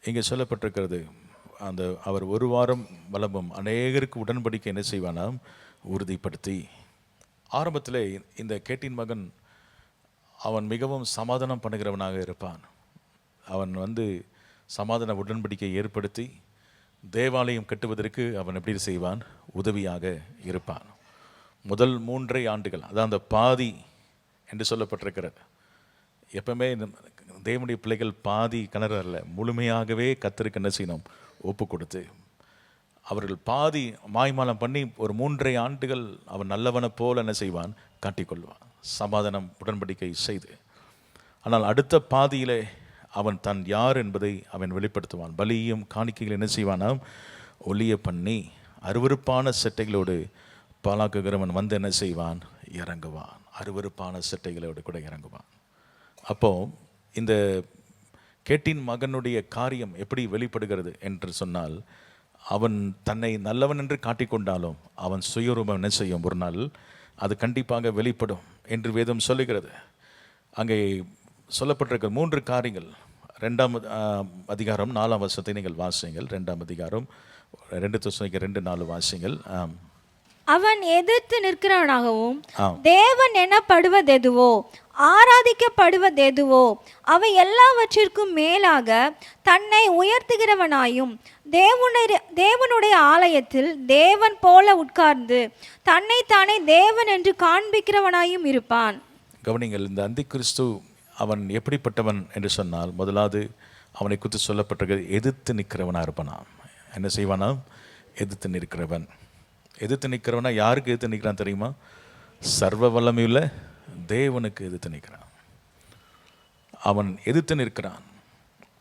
இங்கே சொல்லப்பட்டிருக்கிறது, அந்த அவர் ஒரு வாரம் வலமும் அநேகருக்கு உடன்படிக்கை என்ன செய்வானாம், உறுதிப்படுத்தி. ஆரம்பத்தில் இந்த கேட்டின் மகன் அவன் மிகவும் சமாதானம் பண்ணுகிறவனாக இருப்பான். அவன் சமாதான உடன்படிக்கை ஏற்படுத்தி தேவாலயம் கட்டுவதற்கு அவன் எப்படி செய்வான், உதவியாக இருப்பான். முதல் 3 ஆண்டுகள், அதான் அந்த பாதி என்று சொல்லப்பட்டிருக்கிறது. எப்பவுமே தேவனுடைய பிள்ளைகள் பாதி கிணறு அல்ல, முழுமையாகவே கர்த்தருக்கு என்ன செய்யணும், ஒப்பு கொடுத்து அவர்கள் பாதி மாய்மாலம் பண்ணி ஒரு 3 ஆண்டுகள் அவன் நல்லவனை போல என்ன செய்வான், காட்டிக்கொள்வான், சமாதானம் உடன்படிக்கை செய்து. ஆனால் அடுத்த பாதியிலே அவன் தன் யார் என்பதை அவன் வெளிப்படுத்துவான். பலியும் காணிக்கைகள் என்ன செய்வானாம், ஒளிய பண்ணி அருவருப்பான செட்டைகளோடு பாலாக்குகிறவன் என்ன செய்வான், இறங்குவான். அருவருப்பான செட்டைகளோடு கூட இறங்குவான். அப்போ இந்த கேட்டின் மகனுடைய காரியம் எப்படி வெளிப்படுகிறது என்று சொன்னால், அவன் தன்னை நல்லவன் என்று காட்டிக்கொண்டாலும் அவன் சுயரூபம் என்ன செய்யும், ஒரு நாள் அது கண்டிப்பாக வெளிப்படும் என்று வேதம் சொல்லுகிறது. அங்கே சொல்லப்பட்டிருக்கிற 3 காரியங்கள் 2ஆம் அதிகாரம் 4ஆம் வசனத்தை நீங்கள் வாசிங்கள். 2ஆம் அதிகாரம் 2 தெசலோனிக்கேயர் 2:4 வாசிங்கள். அவன் எதிர்த்து நிற்கிறவனாகவும் தேவன் எனப்படுவதெதுவோ ஆராதிக்கப்படுவதெதுவோ அவை எல்லாவற்றிற்கும் மேலாக தன்னை உயர்த்துகிறவனாயும் தேவனுடைய ஆலயத்தில் தேவன் போல உட்கார்ந்து தன்னைத்தானே தேவன் என்று காண்பிக்கிறவனாயும் இருப்பான். கவனிங்கள், இந்த அந்தி கிறிஸ்து அவன் எப்படிப்பட்டவன் என்று சொன்னால், முதலாவது அவனை குறித்து சொல்லப்பட்டிருக்கிறது, எதிர்த்து நிற்கிறவனாக இருப்பானாம். என்ன செய்வானா? எதிர்த்து நிற்கிறவன். எதிர்த்து நிற்கிறவனா யாருக்கு எதிர்த்து நிற்கிறான் தெரியுமா? சர்வ வல்லமையுள்ள தேவனுக்கு எதிர்த்து நிற்கிறான். அவன் எதிர்த்து நிற்கிறான்.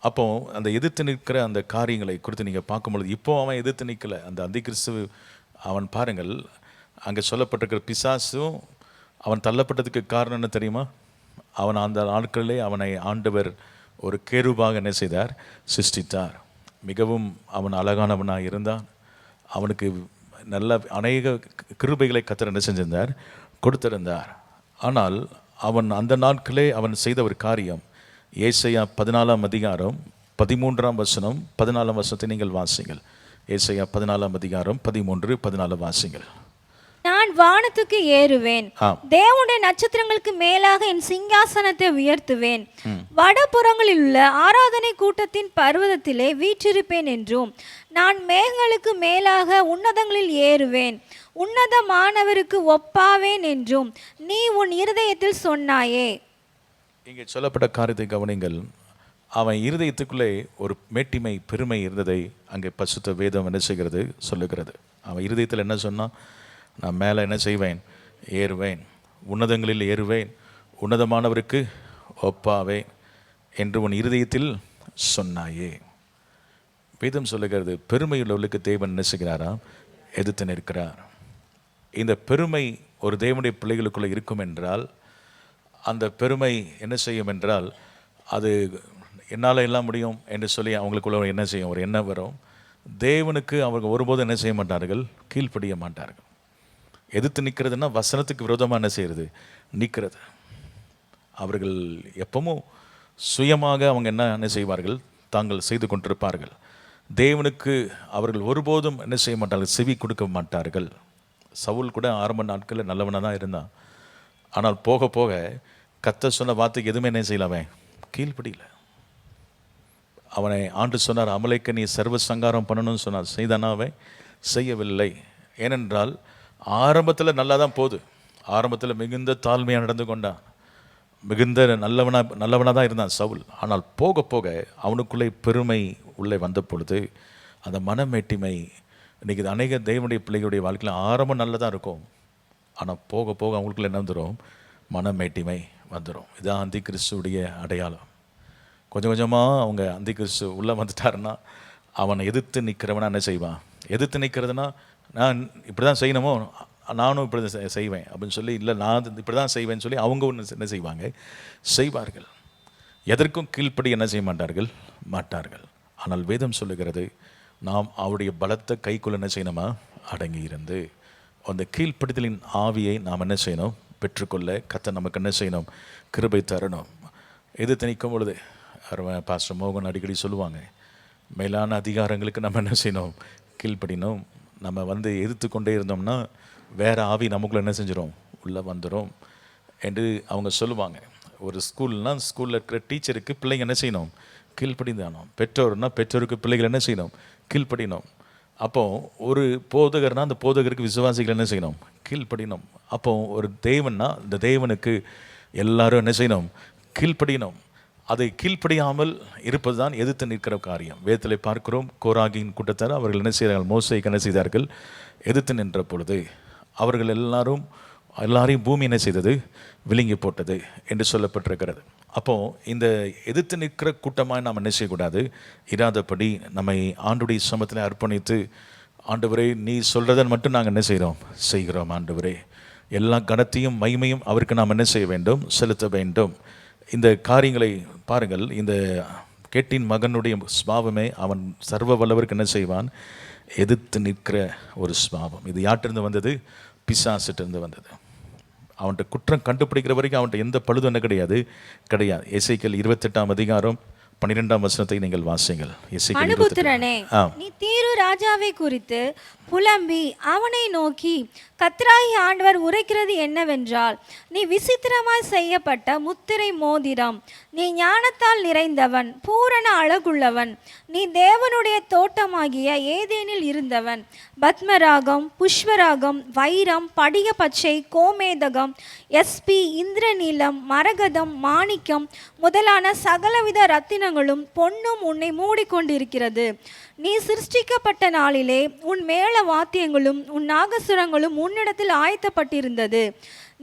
அப்போ அந்த எதிர்த்து நிற்கிற அந்த காரியங்களை குறித்து நீங்கள் பார்க்கும்பொழுது, இப்போ அவன் எதிர்த்து நிற்கலை. அந்த அந்தி கிறிஸ்து அவன் பாருங்கள், அங்கே சொல்லப்பட்டிருக்கிற பிசாசும் அவன் தள்ளப்பட்டதுக்கு காரணம் என்ன தெரியுமா? அவன் அந்த நாட்களிலே அவனை ஆண்டவர் ஒரு கேருபாக என்ன செய்தார்? சிருஷ்டித்தார். மிகவும் அவன் அழகானவனாக இருந்தான். அவனுக்கு நல்ல அநேக கிருபைகளை கர்த்தர் என்ன செஞ்சிருந்தார்? கொடுத்திருந்தார். ஆனால் அவன் அந்த நாட்களே அவன் செய்த ஒரு காரியம், ஏசாயா 14ஆம் அதிகாரம் 13ஆம் வசனம் 14ஆம் வசனத்தை நீங்கள் வாசிங்கள். ஏசாயா 14ஆம் அதிகாரம் 13, 14 வாசிங்கள். நான் வானத்துக்கு ஏறுவேன், தேவனுடைய நட்சத்திரங்களுக்கு மேலாக என் சிங்காசனத்தை உயர்த்துவேன், வடபுறங்களில் உள்ள ஆராதனை கூட்டத்தின் பர்வதத்திலே வீற்றிருப்பேன் என்றும், நான் மேகங்களுக்கு மேலாக உன்னதங்களில் ஏறுவேன், உன்னதமானவருக்கு ஒப்பாவேன் என்றும் நீ உன் இருதயத்தில் சொன்னாயே. இங்கே சொல்லப்பட்ட காரியத்தை கவனிங்கள். அவன் இருதயத்துக்குள்ளே ஒரு மேட்டிமை, பெருமை இருந்ததை அங்கே பரிசுத்த வேதம் என்ன செய்கிறது? சொல்லுகிறது. அவன் இருதயத்தில் என்ன சொன்னான்? நான் மேலே என்ன செய்வேன்? ஏறுவேன், உன்னதங்களில் ஏறுவேன், உன்னதமானவருக்கு ஒப்பாவேன் என்று உன் இருதயத்தில் சொன்னாயே. வேதம் சொல்லுகிறது, பெருமையுள்ளவர்களுக்கு தேவன் என்ன செய்கிறாரா? எதிர்த்து நிற்கிறார். இந்த பெருமை ஒரு தேவனுடைய பிள்ளைகளுக்குள்ளே இருக்கும் என்றால், அந்த பெருமை என்ன செய்யும் என்றால், அது என்னால் எல்லாம் முடியும் என்று சொல்லி அவங்களுக்குள்ள என்ன செய்யும்? ஒரு எண்ணம் வரும். தேவனுக்கு அவர்கள் ஒருபோதும் என்ன செய்ய மாட்டார்கள்? கீழ்ப்படிய மாட்டார்கள். எதிர்த்து நிற்கிறதுனா வசனத்துக்கு விரோதமாக என்ன செய்கிறது? நிற்கிறது. அவர்கள் எப்பவும் சுயமாக அவங்க என்ன செய்வார்கள்? தாங்கள் செய்து கொண்டிருப்பார்கள். தேவனுக்கு அவர்கள் ஒருபோதும் என்ன செய்ய மாட்டார்கள்? செவி கொடுக்க மாட்டார்கள். சவுல் கூட ஆரம்ப நாட்களில் நல்லவனாக தான் இருந்தான். ஆனால் போக போக கர்த்தர் சொன்ன வார்த்தைக்கு எதுவுமே என்ன செய்யலாமே? கீழ்ப்படியில. அவனை ஆண்டு சொன்னார், அமலேக்க நீ சர்வ சங்காரம் பண்ணணும்னு சொன்னார். செய்தானாவே? செய்யவில்லை. ஏனென்றால் ஆரம்பத்தில் நல்லா தான் போகுது. ஆரம்பத்தில் மிகுந்த தாழ்மையாக நடந்து கொண்டான், மிகுந்த நல்லவனாக தான் இருந்தான் சவுல். ஆனால் போக போக அவனுக்குள்ளே பெருமை உள்ளே வந்த பொழுது அந்த மனமேட்டிமை, இன்றைக்கி அநேக தேவனுடைய பிள்ளைகளுடைய வாழ்க்கையில் ஆரம்பம் நல்லதாக இருக்கும், ஆனால் போக போக அவங்களுக்குள்ள என்ன வந்துடும்? மனமேட்டிமை வந்துடும். இதுதான் அந்தி கிறிஸ்துடைய அடையாளம். கொஞ்சம் கொஞ்சமாக அவங்க அந்தி கிறிஸ்து உள்ளே வந்துட்டாருன்னா அவனை எதிர்த்து நிற்கிறவனா என்ன செய்வான்? எதிர்த்து நிற்கிறதுனா நான் இப்படி தான் செய்யணுமோ, நானும் இப்படி தான் செய்வேன் அப்படின்னு சொல்லி, இல்லை நான் இப்படி தான் செய்வேன்னு சொல்லி அவங்க ஒன்று என்ன செய்வாங்க? செய்வார்கள். எதற்கும் கீழ்ப்படி என்ன செய்ய மாட்டார்கள். ஆனால் வேதம் சொல்லுகிறது, நாம் அவருடைய பலத்தை கைக்குள்ள என்ன செய்யணுமா? அடங்கி இருந்து அந்த கீழ்ப்படுதலின் ஆவியை நாம் என்ன செய்யணும்? பெற்றுக்கொள்ள கர்த்தர் நமக்கு என்ன செய்யணும்? கிருபை தரணும். எதிர்த்து நிற்கும் பொழுது பாஸ்டர் மோகன் அடிக்கடி சொல்லுவாங்க, மேலான அதிகாரங்களுக்கு நம்ம என்ன செய்யணும்? கீழ்ப்படினோம். நம்ம எதிர்த்து கொண்டே இருந்தோம்னா வேறு ஆவி நமக்குள்ளே என்ன செஞ்சிடும்? உள்ளே வந்துடும் என்று அவங்க சொல்லுவாங்க. ஒரு ஸ்கூலில் இருக்கிற டீச்சருக்கு பிள்ளைங்க என்ன செய்யணும்? கீழ்ப்படிந்தானோம். பெற்றோருக்கு பிள்ளைகள் என்ன செய்யணும்? கீழ்ப்படினோம். அப்போது ஒரு போதகர்னா அந்த போதகருக்கு விசுவாசிகள் என்ன செய்யணும்? கீழ்ப்படினோம். அப்போது ஒரு தேவன்னா இந்த தேவனுக்கு எல்லாரும் என்ன செய்யணும்? கீழ்ப்படினோம். அதை கீழ்ப்படியாமல் இருப்பது தான் எதிர்த்து நிற்கிற காரியம். வேதத்தில் பார்க்கிறோம், கோராகின் கூட்டத்தார் அவர்கள் என்ன செய்கிறார்கள்? மோசேக்கு என்ன செய்தார்கள்? எதிர்த்து நின்ற பொழுது அவர்கள் எல்லாரையும் பூமி என்ன செய்தது? விழுங்கி போட்டது என்று சொல்லப்பட்டிருக்கிறது. அப்போது இந்த எதிர்த்து நிற்கிற கூட்டமாக நாம் என்ன செய்யக்கூடாது? இராதபடி நம்மை ஆண்டுடைய சமத்தில் அர்ப்பணித்து, ஆண்டவரே நீ சொல்கிறதன் மட்டும் நாங்கள் என்ன செய்கிறோம் ஆண்டவரே, எல்லா கனத்தையும் மகிமையும் அவருக்கு நாம் என்ன செய்ய வேண்டும்? செலுத்த வேண்டும். இந்த காரியங்களை பாருங்கள். இந்த கேட்டின் மகனுடைய ஸ்பாவமே அவன் சர்வ வல்லவருக்கு என்ன செய்வான்? எதிர்த்து நிற்கிற ஒரு சுபாவம். இது யார்கிட்டருந்து வந்தது? பிசாசிட்டிருந்து வந்தது. அவன்கிட்ட குற்றம் கண்டுபிடிக்கிற வரைக்கும் அவன்கிட்ட எந்த பழுதும் என்ன கிடையாது. எசேக்கியேல் 28ஆம் அதிகாரம் 12ஆம் வசனத்தை நீங்கள் வாசிங்கள். மனுபுத்திரனே, நீ தீரு ராஜாவை குறித்து புலம்பி அவனை நோக்கி, கர்த்தராகிய ஆண்டவர் உரைக்கிறது என்னவென்றால், நீ விசித்திரமாய் செய்யப்பட்ட முத்திரை மோதிரம், நீ ஞானத்தால் நிறைந்தவன், பூரண அழகுள்ளவன், நீ தேவனுடைய தோட்டமாகிய ஏதேனில் இருந்தவன். பத்மராகம், புஷ்பராகம், வைரம், படிக பச்சை, கோமேதகம், எஸ்பி, இந்திரநீலம், மரகதம், மாணிக்கம் முதலான சகலவித ரத்தினங்களும் பொன்னும் உன்னை மூடிக்கொண்டிருக்கிறது. நீ சிருஷ்டிக்கப்பட்ட நாளிலே உன் மேள வாத்தியங்களும் உன் நாகசுரங்களும் உன்னிடத்தில் ஆயத்தப்பட்டிருந்தது.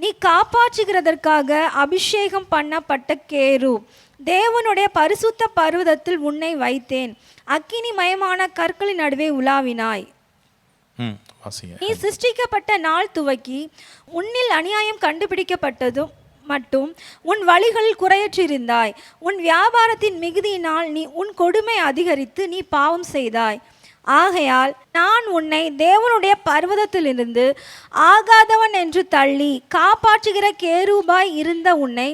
நீ காப்பாற்றுகிறதற்காக அபிஷேகம் பண்ணப்பட்ட கேரு, தேவனுடைய பரிசுத்த பர்வதத்தில் உன்னை வைத்தேன். அக்கினிமயமான கற்களின் நடுவே உலாவினாய். நீ சிருஷ்டிக்கப்பட்ட நாள் துவக்கி உன்னில் அநியாயம் கண்டுபிடிக்கப்பட்டதும் மட்டும் உன் வழிகளில் குறையற்றிருந்தாய். உன் வியாபாரத்தின் மிகுதியினால் நீ உன் கொடுமை அதிகரித்து நீ பாவம் செய்தாய். ஆகையால் நான் உன்னை தேவனுடைய பர்வதத்திலிருந்து ஆகாதவன் என்று தள்ளி காப்பாற்றுகிற கேரூபாய் இருந்த உன்னை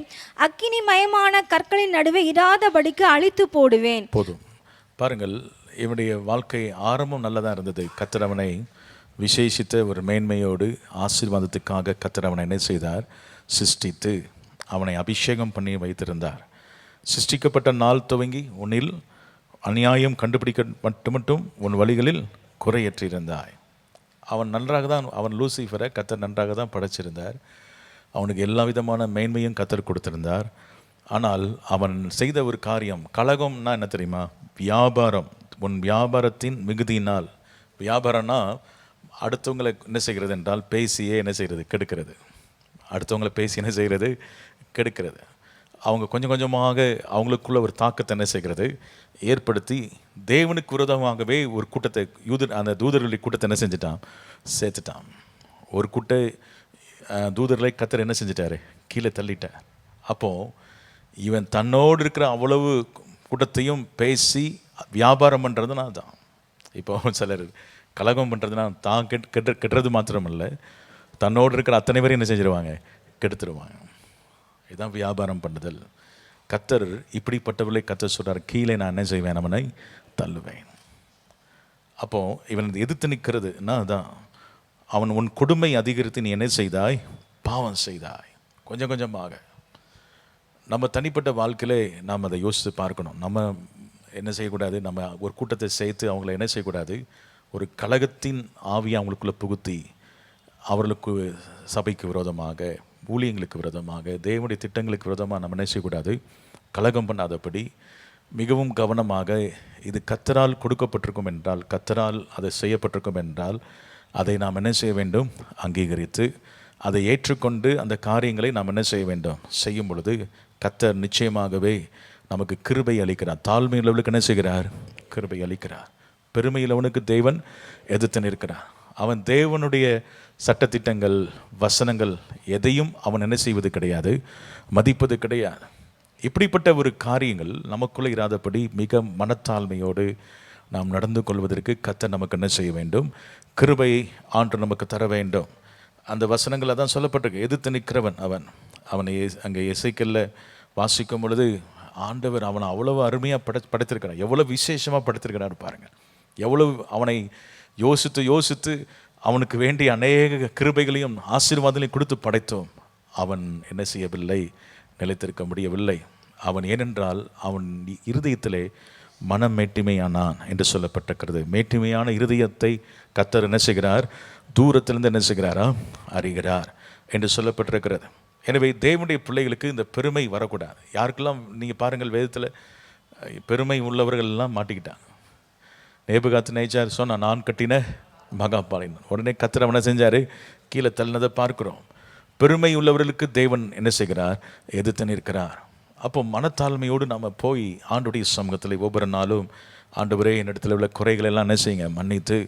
அக்கினிமயமான கற்களின் நடுவே இராதபடிக்கு அழித்து போடுவேன். போதும். பாருங்கள், இவனுடைய வாழ்க்கை ஆரம்பம் நல்லதாக இருந்தது. கர்த்தர் அவனை விசேஷித்த ஒரு மேன்மையோடு ஆசீர்வாதத்துக்காக கர்த்தர் அவனை என்ன செய்தார்? சிருஷ்டித்து அவனை அபிஷேகம் பண்ணி வைத்திருந்தார். சிருஷ்டிக்கப்பட்ட நாள் துவங்கி உன்னில் அநியாயம் கண்டுபிடிக்க மட்டும் உன் வழிகளில் குறையற்றிருந்தாய். அவன் நன்றாக தான், அவன் லூசிஃபரை கர்த்தர் நன்றாக தான் படைச்சிருந்தார். அவனுக்கு எல்லா விதமான மேன்மையும் கர்த்தர் கொடுத்திருந்தார். ஆனால் அவன் செய்த ஒரு காரியம், கலகம்னா என்ன தெரியுமா? வியாபாரம். உன் வியாபாரத்தின் மிகுதியினால், வியாபாரம்னா அடுத்தவங்களை என்ன செய்கிறது என்றால் பேசியே என்ன செய்கிறது? கெடுக்கிறது. அடுத்தவங்களை பேசி என்ன செய்கிறது? கெடுக்கிறது. அவங்க கொஞ்சம் கொஞ்சமாக அவங்களுக்குள்ள ஒரு தாக்கத்தை என்ன செய்கிறது? ஏற்படுத்தி தேவனுக்கு விரோதமாகவே ஒரு கூட்டத்தை அந்த தூதர்களுடைய கூட்டத்தை என்ன செஞ்சிட்டான்? சேர்த்துட்டான். ஒரு கூட்ட தூதர்களை கர்த்தர் என்ன செஞ்சிட்டாரு? கீழே தள்ளிட்டார். அப்போது இவன் தன்னோடு இருக்கிற அவ்வளவு கூட்டத்தையும் பேசி வியாபாரம் பண்ணுறதுனா தான். இப்போ சிலர் கலகம் பண்ணுறதுனா தான் கெட்டுறது மாத்திரமல்ல, தன்னோடு இருக்கிற அத்தனை பேரும் என்ன செஞ்சிருவாங்க? கெடுத்துருவாங்க. இதுதான் வியாபாரம் பண்ணுதல். கர்த்தர் இப்படிப்பட்டவர்களை கர்த்தர் சொல்கிறார், கீழே நான் என்ன செய்வேன்? அவனை தள்ளுவேன். அப்போது இவன் எதிர்த்து நிற்கிறதுனா தான், அவன் உன் கொடுமை அதிகரித்து நீ என்ன செய்தாய்? பாவம் செய்தாய். கொஞ்சம் கொஞ்சமாக நம்ம தனிப்பட்ட வாழ்க்கையிலே நாம் அதை யோசித்து பார்க்கணும். நம்ம என்ன செய்யக்கூடாது? நம்ம ஒரு கூட்டத்தை சேர்த்து அவங்கள என்ன செய்யக்கூடாது? ஒரு கலகத்தின் ஆவியை அவங்களுக்குள்ளே புகுத்தி அவர்களுக்கு சபைக்கு விரோதமாக, ஊழியங்களுக்கு விரோதமாக, தேவனுடைய திட்டங்களுக்கு விரோதமாக நம்ம என்ன செய்யக்கூடாது? கலகம் பண்ணாதபடி மிகவும் கவனமாக, இது கர்த்தரால் கொடுக்கப்பட்டிருக்கும் என்றால், கர்த்தரால் அதை செய்யப்பட்டிருக்கும் என்றால் அதை நாம் என்ன செய்ய வேண்டும்? அங்கீகரித்து அதை ஏற்றுக்கொண்டு அந்த காரியங்களை நாம் என்ன செய்ய வேண்டும்? செய்யும் பொழுது கர்த்தர் நிச்சயமாகவே நமக்கு கிருபை அளிக்கிறார். தாழ்மையுள்ளவர்களுக்கு என்ன செய்கிறார்? கிருபை அளிக்கிறார். பெருமையுள்ளவனுக்கு தேவன் எதிர்த்து நிற்கிறார். அவன் தேவனுடைய சட்டத்திட்டங்கள், வசனங்கள் எதையும் அவன் என்ன செய்வது கிடையாது? மதிப்பது கிடையாது. இப்படிப்பட்ட ஒரு காரியங்கள் நமக்குள்ளே இராதபடி மிக மனத்தாழ்மையோடு நாம் நடந்து கொள்வதற்கு கர்த்தர் நமக்கு என்ன செய்ய வேண்டும்? கிருபையை ஆண்டு நமக்கு தர வேண்டும். அந்த வசனங்கள் அதான் சொல்லப்பட்டிருக்கு. எதிர்த்து நிற்கிறவன் அவனை அங்கே எசேக்கியேல்ல வாசிக்கும் பொழுது ஆண்டவர் அவனை அவ்வளவு அருமையாக படைத்திருக்கிறார். எவ்வளோ விசேஷமாக படைத்திருக்கிறார் பாருங்கள். எவ்வளவு அவனை யோசித்து அவனுக்கு வேண்டிய அநேக கிருபைகளையும் ஆசீர்வாதங்களையும் கொடுத்து படைத்தோம். அவன் என்ன செய்யவில்லை? நிலைத்திருக்க முடியவில்லை. அவன் ஏனென்றால் அவன் இருதயத்திலே மனம் மேட்டிமையானான் என்று சொல்லப்பட்டிருக்கிறது. மேட்டிமையான இருதயத்தை கர்த்தர் என்ன செய்கிறார்? தூரத்திலிருந்து என்ன செய்கிறாரா? அறிகிறார் என்று சொல்லப்பட்டிருக்கிறது. எனவே தேவனுடைய பிள்ளைகளுக்கு இந்த பெருமை வரக்கூடாது. யாருக்கெல்லாம் நீங்கள் பாருங்கள், வேதத்தில் பெருமை உள்ளவர்கள் எல்லாம் மாட்டிக்கிட்டாங்க. நேபுகாத்நேச்சார் சொன்னால், நான் கட்டின மகாபாலின், உடனே கர்த்தர் அவனை செஞ்சார், கீழே தள்ளினதை பார்க்கிறோம். பெருமை உள்ளவர்களுக்கு தேவன் என்ன செய்கிறார்? எதிர்த்து நிற்கிறார். அப்போ மனத்தாழ்மையோடு நாம் போய் ஆண்டுடைய சமூகத்தில் ஒவ்வொரு நாளும், ஆண்டவரே என்னிடத்தில் உள்ள குறைகள் எல்லாம் என்ன செய்யுங்க? மன்னித்து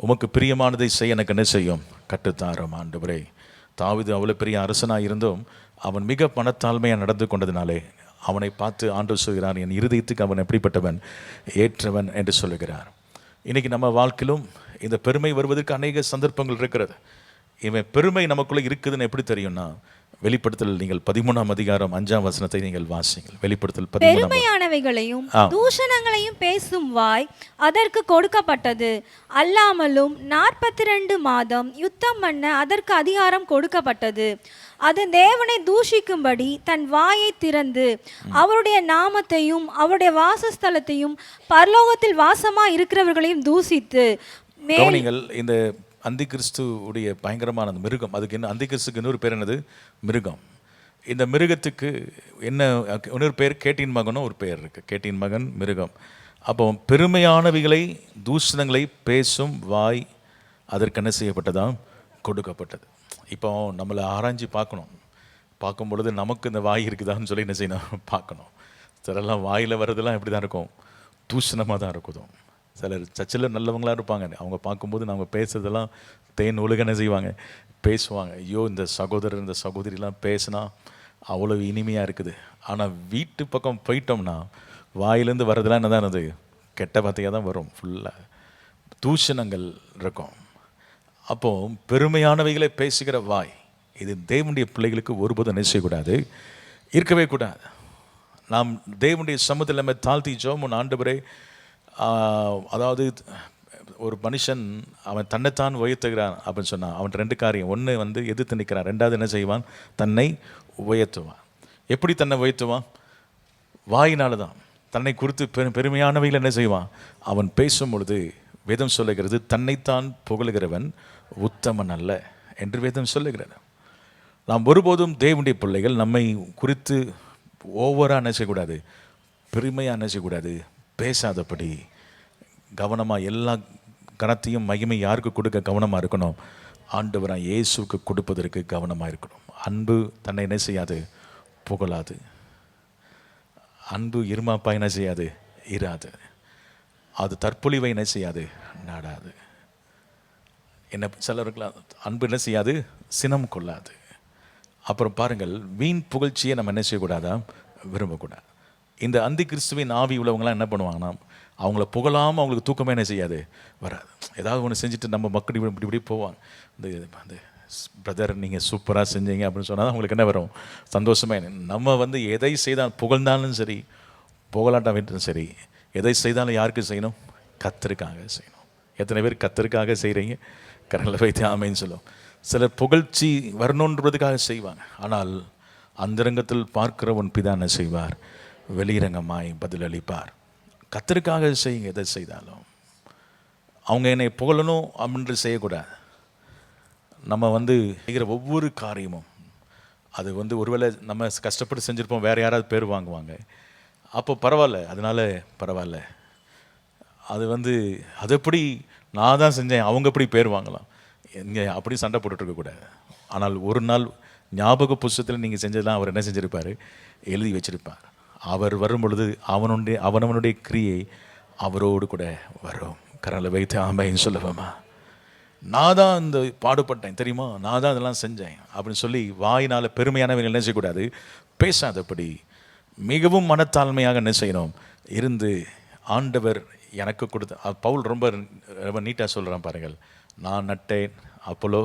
உமக்கு பிரியமானதை செய்ய எனக்கு என்ன செய்யும்? கற்றுத்தாரோம் ஆண்டவரே. தாவீது அவ்வளோ பெரிய அரசனாக இருந்தும் அவன் மிக மனத்தாழ்மையாக நடந்து கொண்டதினாலே அவனை பார்த்து ஆண்டவர் சொல்கிறார், என் இருதயத்துக்கு அவன் எப்படிப்பட்டவன்? ஏற்றவன் என்று சொல்லுகிறார். இன்றைக்கி நம்ம வாழ்க்கையிலும் இந்த பெருமை வருவதற்கு அநேக சந்தர்ப்பங்கள் இருக்கிறது. இவன் பெருமை நமக்குள்ளே இருக்குதுன்னு எப்படி தெரியும்னா, வெளிப்படுத்தல் நீங்கள் 13ஆம் அதிகாரம் 5ஆம் வசனத்தை நீங்கள் வாசிங்கள். வெளிப்படுத்தல் 13. பெருமையானவைகளையும் தூஷணங்களையும் பேசும் வாய் அதற்கு கொடுக்கப்பட்டது, அல்லாமலும் 42 மாதம் யுத்தம் பண்ண அதற்கு அதிகாரம் கொடுக்கப்பட்டது. அது தேவனை தூஷிக்கும்படி தன் வாயை திறந்து அவருடைய நாமத்தையும் அவருடைய வாசஸ்தலத்தையும் பரலோகத்தில் வாசமா இருக்கிறவர்களையும் தூசித்து. கவனிங்கள், இந்த அந்தி கிறிஸ்துவுடைய பயங்கரமான அந்த மிருகம், அதுக்கு என்ன, அந்தி கிறிஸ்துக்கு இன்னொரு பேர் என்னது? மிருகம். இந்த மிருகத்துக்கு என்ன இன்னொரு பேர்? கேட்டின் மகனும் ஒரு பேர் இருக்குது. கேட்டின் மகன் மிருகம். அப்போ பெருமையானவைகளை தூஷணங்களை பேசும் வாய் அதற்கு என்ன செய்யப்பட்டதாம்? கொடுக்கப்பட்டது. இப்போ நம்மளை ஆராய்ச்சி பார்க்கும் பொழுது நமக்கு இந்த வாய் இருக்குதான்னு சொல்லி என்ன செய்யணும்? பார்க்கணும். சிலரெல்லாம் வாயில் வர்றதெல்லாம் எப்படி தான் இருக்கும்? தூஷணமாக தான் இருக்கும். சிலர் சர்ச்சில் நல்லவங்களாக இருப்பாங்க, அவங்க பார்க்கும்போது நம்ம பேசுறதெல்லாம் தேன் ஒழுக என்ன செய்வாங்க? பேசுவாங்க. ஐயோ, இந்த சகோதரர் இந்த சகோதரிலாம் பேசினா அவ்வளோ இனிமையாக இருக்குது. ஆனால் வீட்டு பக்கம் போயிட்டோம்னா வாயிலேருந்து வர்றதெல்லாம் என்ன தான்? அது கெட்ட வார்த்தையாக தான் வரும். ஃபுல்லாக தூஷணங்கள் இருக்கும். அப்போது பெருமையானவைகளை பேசுகிற வாய், இது தேவனுடைய பிள்ளைகளுக்கு ஒருபோதும் என்ன செய்யக்கூடாது? இருக்கவே கூடாது. நாம் தேவனுடைய சமூகத்தில் நம்ம தாழ்த்தி ஜெபம், ஆண்டவரே, அதாவது ஒரு மனுஷன் அவன் தன்னைத்தான் உயர்த்துகிறான் அப்படின்னு சொன்னான். அவன் 2 காரியம். ஒன்று எதிர்த்து நிற்கிறான், 2வது என்ன செய்வான்? தன்னை உயர்த்துவான். எப்படி தன்னை உயர்த்துவான்? வாயினால தான். தன்னை குறித்து பெருமையானவைகள் என்ன செய்வான்? அவன் பேசும் பொழுது வேதம் சொல்லுகிறது, தன்னைத்தான் புகழுகிறவன் உத்தமன் அல்ல என்று வேதம் சொல்லுகிறது. நாம் ஒருபோதும் தேவனுடைய பிள்ளைகள் நம்மை குறித்து ஓவராக என்ன செய்யக்கூடாது? பெருமையாக என்ன செய்யக்கூடாது? பேசாதபடி கவனமாக எல்லா கனத்தையும் மகிமை யாருக்கு கொடுக்க கவனமாக இருக்கணும்? ஆண்டவராக இயேசுக்கு கொடுப்பதற்கு கவனமாக இருக்கணும். அன்பு தன்னை என்ன செய்யாது? புகழாது. அன்பு இருமாப்பா என்ன செய்யாது? இராது. அது தற்பொழிவை என்ன செய்யாது? நாடாது. என்ன சிலருக்குலாம் அன்பு என்ன செய்யாது? சினம் கொள்ளாது. அப்புறம் பாருங்கள், வீண் புகழ்ச்சியை நம்ம என்ன செய்யக்கூடாதா? விரும்பக்கூடாது. இந்த அந்தி கிறிஸ்துவின் ஆவி உள்ளவங்களாம் என்ன பண்ணுவாங்கன்னா, அவங்கள புகழாமல் அவங்களுக்கு தூக்கமே என்ன செய்யாது? வராது. ஏதாவது ஒன்று செஞ்சுட்டு நம்ம மக்கள் இப்படி போவாங்க. இந்த பிரதர் நீங்கள் சூப்பராக செஞ்சீங்க அப்படின்னு சொன்னால் அவங்களுக்கு என்ன வரும்? சந்தோஷமே. நம்ம எதை செய்தால், புகழ்ந்தாலும் சரி புகழாட்டம் விட்டாலும் சரி, எதை செய்தாலும் யாருக்கு செய்யணும்? கர்த்தருக்காக செய்யணும். எத்தனை பேர் கர்த்தருக்காக செய்கிறீங்க? கரங்களை வைத்து ஆமைன்னு சொல்லுவோம். சிலர் புகழ்ச்சி வரணுன்றதுக்காக செய்வாங்க. ஆனால் அந்தரங்கத்தில் பார்க்கிறவன் பிதா என்ன செய்வார்? வெளிரங்கமாய் பதிலளிப்பார். கர்த்தருக்காக செய்யுங்க. எதை செய்தாலும் அவங்க என்னை புகழணும் அப்படின்னு செய்யக்கூடாது. நம்ம செய்கிற ஒவ்வொரு காரியமும் அது ஒருவேளை நம்ம கஷ்டப்பட்டு செஞ்சுருப்போம், வேறு யாராவது பேர் வாங்குவாங்க. அப்போ பரவாயில்ல, அதனால பரவாயில்ல. அது அது எப்படி நான் தான் செஞ்சேன், அவங்க எப்படி பேர் வாங்கலாம்? இங்கே அப்படி சண்டை போட்டுட்ருக்கக்கூடாது. ஆனால் ஒரு நாள் ஞாபக புஸ்தகத்தில் நீங்கள் செஞ்சதெல்லாம் அவர் என்ன செஞ்சுருப்பார்? எழுதி வச்சிருப்பார். அவர் வரும் பொழுது அவனவனுடைய கிரியை அவரோடு கூட வரும். கரலை வைத்து ஆமைன்னு சொல்லுவேம்மா. நான் தான் இந்த பாடுபட்டேன் தெரியுமா, நான் தான் இதெல்லாம் செஞ்சேன் அப்படின்னு சொல்லி வாயினால் பெருமையானவங்க என்ன செய்யக்கூடாது? பேசாதபடி மிகவும் மனத்தாழ்மையாக என்ன செய்யணும்? இருந்து ஆண்டவர் எனக்கு கொடுத்த, பவுல் ரொம்ப நீட்டாக சொல்கிறான் பாருங்கள். நான் நட்டேன், அப்போலோ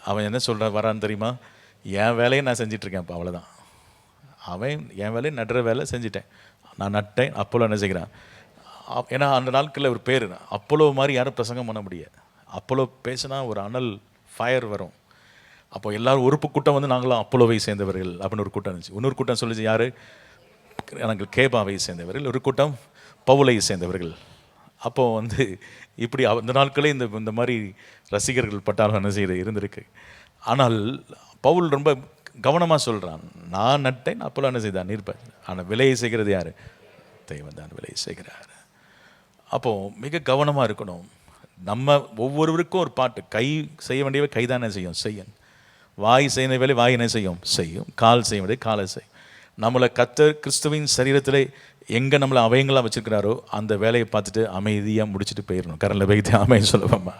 அவன் என்ன சொல்கிறான் வரான்னு தெரியுமா? என் வேலையை நான் செஞ்சிட்ருக்கேன். அப்போ அவ்வளோதான். அவன் என் வேலையை நடுற வேலை செஞ்சிட்டேன். நான் நட்டேன், அப்போலோ என்ன செய்கிறான்? ஏன்னா அந்த நாட்களில் ஒரு பேர் அப்போலோ மாதிரி யாரும் பிரசங்கம் பண்ண முடியாது. அப்போலோ பேசினா ஒரு அனல் ஃபயர் வரும். அப்போ எல்லோரும் உறுப்பு கூட்டம் நாங்களும் அப்போலோவை சேர்ந்தவர்கள் அப்படின்னு ஒரு கூட்டம் இருந்துச்சு. இன்னொரு கூட்டம் சொல்லிச்சு, யார்? நாங்கள் கேபாவை சேர்ந்தவர்கள். ஒரு கூட்டம் பவுலை சேர்ந்தவர்கள். அப்போது இப்படி அந்த நாட்களே இந்த மாதிரி ரசிகர்கள் பட்டாலும் என்ன செய்ய இருந்திருக்கு. ஆனால் பவுல் ரொம்ப கவனமாக சொல்கிறான். நான் நட்டேன், அப்போலாம் என்ன செய்தான்? நீர்ப்பார். ஆனால் விலையை செய்கிறது யார்? தெய்வம் தான் விலையை செய்கிறார். அப்போது மிக கவனமாக இருக்கணும். நம்ம ஒவ்வொருவருக்கும் ஒரு பாட்டு. கை செய்ய வேண்டியவை கை தானே செய்யும். வாய் செய்ய வேலை வாய் என்ன செய்யும். கால் செய்ய வேண்டிய காலை செய்யும். நம்மளை கர்த்தர் கிறிஸ்துவின் சரீரத்தில் எங்கே நம்மளை அவயங்களாக வச்சுருக்கிறாரோ அந்த வேலையை பார்த்துட்டு அமைதியாக முடிச்சுட்டு போயிடணும். கரலை வைத்து அமைன்னு சொல்லுவோம்மா.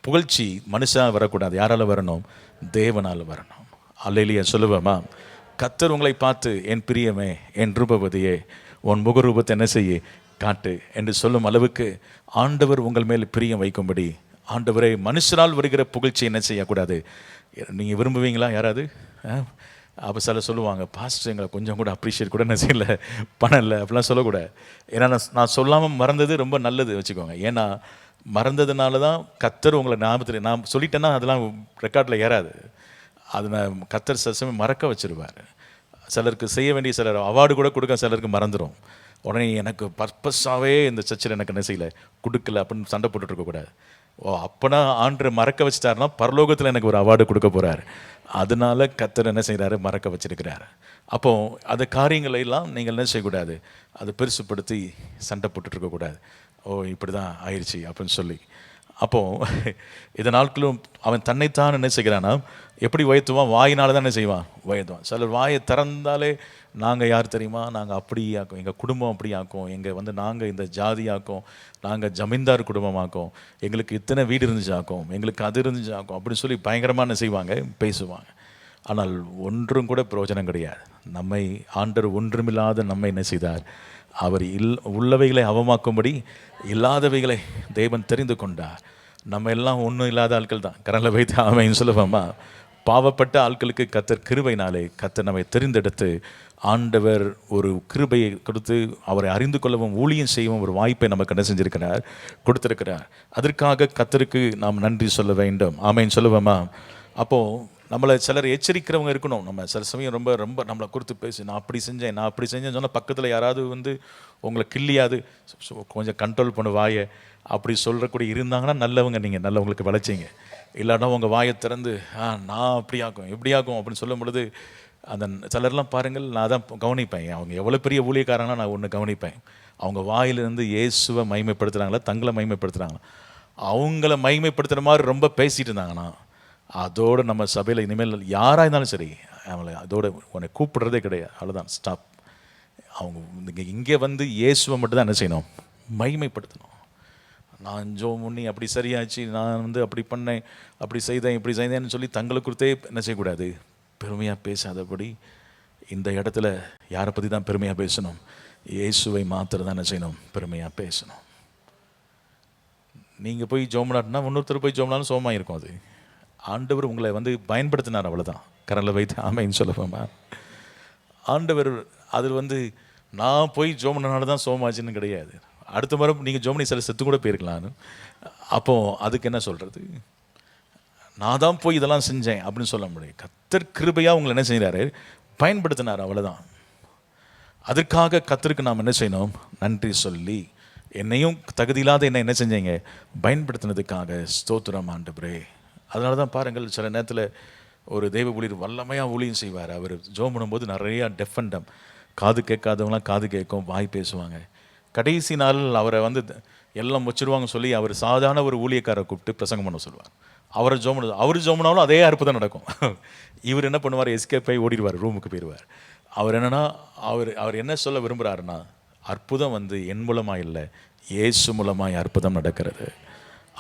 புகழ்ச்சி மனுஷாக வரக்கூடாது. யாரால் வரணும்? தேவனால் வரணும். அல்லேலூயா சொல்லுவோம்மா. கர்த்தர் உங்களை பார்த்து, என் பிரியமே, என் ரூபவதியே, உன் முகரூபத்தை என்ன செய்ய காட்டு என்று சொல்லும் அளவுக்கு ஆண்டவர் உங்கள் மேல் பிரியம் வைக்கும்படி, ஆண்டவரே மனுஷனால் வருகிற புகழ்ச்சி என்ன செய்யக்கூடாது. நீங்கள் விரும்புவீங்களா யாராவது? அப்போ சில சொல்லுவாங்க, பாஸ்டர் எங்களை கொஞ்சம் கூட அப்ரிஷியேட் கூட என்ன செய்யலை, பண்ணலை அப்படிலாம் சொல்லக்கூடாது. ஏன்னா நான் சொல்லாமல் மறந்தது ரொம்ப நல்லது வச்சுக்கோங்க. ஏன்னா மறந்ததுனால தான் கர்த்தர் உங்களை ஞாபகத்தில், நான் சொல்லிட்டேன்னா அதெல்லாம் ரெக்கார்டில் ஏறாது. அது நான் கர்த்தர் சசமே மறக்க வச்சிருவார். சிலருக்கு செய்ய வேண்டிய சிலர் அவார்டு கூட கொடுக்க சிலருக்கு மறந்துடும். உடனே எனக்கு பர்பஸாகவே இந்த சர்ச்சில் எனக்கு என்ன செய்யலை, கொடுக்கல அப்படின்னு சண்டை போட்டுட்டு இருக்கக்கூடாது. அப்போனா ஆண்டு மறக்க வச்சிட்டாருன்னா பரலோகத்தில் எனக்கு ஒரு அவார்டு கொடுக்க போகிறார். அதனால கர்த்தர் என்ன செய்கிறாரு, மறக்க வச்சிருக்கிறார். அப்போ அந்த காரியங்களை எல்லாம் நீங்கள் என்ன செய்யக்கூடாது, அதை பெருசுப்படுத்தி சண்டை போட்டுட்ருக்கக்கூடாது. இப்படி தான் ஆயிடுச்சு அப்படின்னு சொல்லி. அப்போது இந்த நாட்களும் அவன் தன்னைத்தான் என்ன செய்கிறான்னா எப்படி உயர்த்துவான், வாயினால தான் என்ன செய்வான், உயர்த்துவான். சிலர் வாயை திறந்தாலே நாங்கள் யார் தெரியுமா, நாங்கள் அப்படி ஆக்கும், எங்கள் குடும்பம் அப்படி ஆக்கும், எங்கள் நாங்கள் இந்த ஜாதி ஆக்கும், நாங்கள் ஜமீன்தார் குடும்பமாக்கும், எங்களுக்கு இத்தனை வீடு இருந்துச்சு ஆக்கும், எங்களுக்கு அது இருந்துச்சு ஆக்கும் அப்படின்னு சொல்லி பயங்கரமாக என்ன செய்வாங்க, பேசுவாங்க. ஆனால் ஒன்றும் கூட பிரயோஜனம் கிடையாது. நம்மை ஆண்டவர் ஒன்றுமில்லாத நம்மை என்ன செய்தார், அவர் உள்ளவைகளை அவமாக்கும்படி இல்லாதவைகளை தேவன் தெரிந்து கொண்டார். நம்ம எல்லாம் ஒன்றும் இல்லாத ஆட்கள் தான். கரங்களை வைத்து ஆமைன்னு சொல்லுவோமா. பாவப்பட்ட ஆட்களுக்கு கர்த்தர் கிருபையினாலே கர்த்தர் நம்மை தெரிந்தெடுத்து ஆண்டவர் ஒரு கிருபையை கொடுத்து அவரை அறிந்து கொள்ளவும் ஊழியம் செய்யவும் ஒரு வாய்ப்பை நமக்கு என்ன செஞ்சிருக்கிறார், கொடுத்திருக்கிறார். அதற்காக கர்த்தருக்கு நாம் நன்றி சொல்ல வேண்டும். ஆமைன்னு சொல்லுவோமா. அப்போது நம்மளை சிலர் எச்சரிக்கிறவங்க இருக்கணும். நம்ம சில சமயம் ரொம்ப ரொம்ப நம்மளை குறித்து பேசி நான் அப்படி செஞ்சேன்னு சொன்னால் பக்கத்தில் யாராவது வந்து உங்களை கிள்ளியாது கொஞ்சம் கண்ட்ரோல் பண்ண வாயை அப்படி சொல்கிறக்கூடிய இருந்தாங்கன்னா நல்லவங்க, நீங்கள் நல்லவங்களுக்கு விளைச்சிங்க. இல்லாட்டா உங்கள் வாயை திறந்து நான் அப்படி ஆக்கும் எப்படி ஆக்கும் அப்படின்னு சொல்லும் பொழுது அந்த சிலர்லாம் பாருங்கள், நான் தான் கவனிப்பேன். அவங்க எவ்வளோ பெரிய ஊழியக்காரங்கன்னா நான் ஒன்று கவனிப்பேன். அவங்க வாயிலிருந்து இயேசுவை மகிமைப்படுத்துகிறாங்களா, தங்களை மகிமைப்படுத்துகிறாங்களா. அவங்கள மகிமைப்படுத்துகிற மாதிரி ரொம்ப பேசிகிட்டு இருந்தாங்கன்னா அதோடு நம்ம சபையில் இனிமேல் யாராக இருந்தாலும் சரி அவங்கள அதோட உன்னை கூப்பிடுறதே கிடையாது. அவ்வளோதான், ஸ்டாப். அவங்க இங்கே வந்து இயேசுவை மட்டும் தான் என்ன செய்யணும், மகிமைப்படுத்தணும். நான் முன்னி அப்படி சரியாச்சு, நான் வந்து அப்படி பண்ணேன், அப்படி செய்தேன், இப்படி செய்தேன்னு சொல்லி தங்களை குறித்தே என்ன செய்யக்கூடாது, பெருமையாக பேசாதபடி. இந்த இடத்துல யாரை பற்றி தான் பெருமையாக பேசணும், இயேசுவை மாத்திரம் தான் என்ன செய்யணும், பெருமையாக பேசணும். நீங்கள் போய் ஜோம்னாட்னா இன்னொருத்தர் போய் ஜோம்னாலும் சோகமாக இருக்கும். அது ஆண்டவர் உங்களை வந்து பயன்படுத்தினார், அவ்வளோதான். கரலை வைத்து ஆமைன்னு சொல்லுவோமா. ஆண்டவர் அதில் வந்து நான் போய் ஜோம்னால தான் சோமாச்சுன்னு கிடையாது. அடுத்த முறை நீங்கள் ஜோமனி சில செத்து கூட போயிருக்கலான்னு. அப்போது அதுக்கு என்ன சொல்கிறது, நான் தான் போய் இதெல்லாம் செஞ்சேன் அப்படின்னு சொல்ல முடியும். கர்த்தர் கிருபையாக உங்களை என்ன செய்கிறாரு, பயன்படுத்தினார், அவ்வளோதான். அதற்காக கர்த்தருக்கு நாம் என்ன செய்யணும், நன்றி சொல்லி என்னையும் தகுதியில்லாத என்ன செஞ்சீங்க, பயன்படுத்தினதுக்காக ஸ்தோத்திரம் ஆண்டவரே. அதனால தான் பாருங்கள், சில நேரத்தில் ஒரு தெய்வ ஊழியர் வல்லமையாக ஊழியம் செய்வார். அவர் ஜோம் பண்ணும்போது நிறையா டெஃபண்டம், காது கேட்காதவங்களாம் காது கேட்கும், வாய் பேசுவாங்க. கடைசி நாள் அவரை வந்து எல்லாம் வச்சுருவாங்க சொல்லி அவர் சாதாரண ஒரு ஊழியக்காரை கூப்பிட்டு பிரசங்கம் பண்ண சொல்லுவார். அவரை அவர் ஜோம்னாலும் அதே அற்புதம் நடக்கும். இவர் என்ன பண்ணுவார், எஸ்கேப் ஆகி ஓடிடுவார், ரூமுக்கு போயிடுவார். அவர் என்னென்னா அவர் என்ன சொல்ல விரும்புகிறாருன்னா, அற்புதம் வந்து என் மூலமாக இல்லை, இயேசு மூலமாக அற்புதம் நடக்கிறது.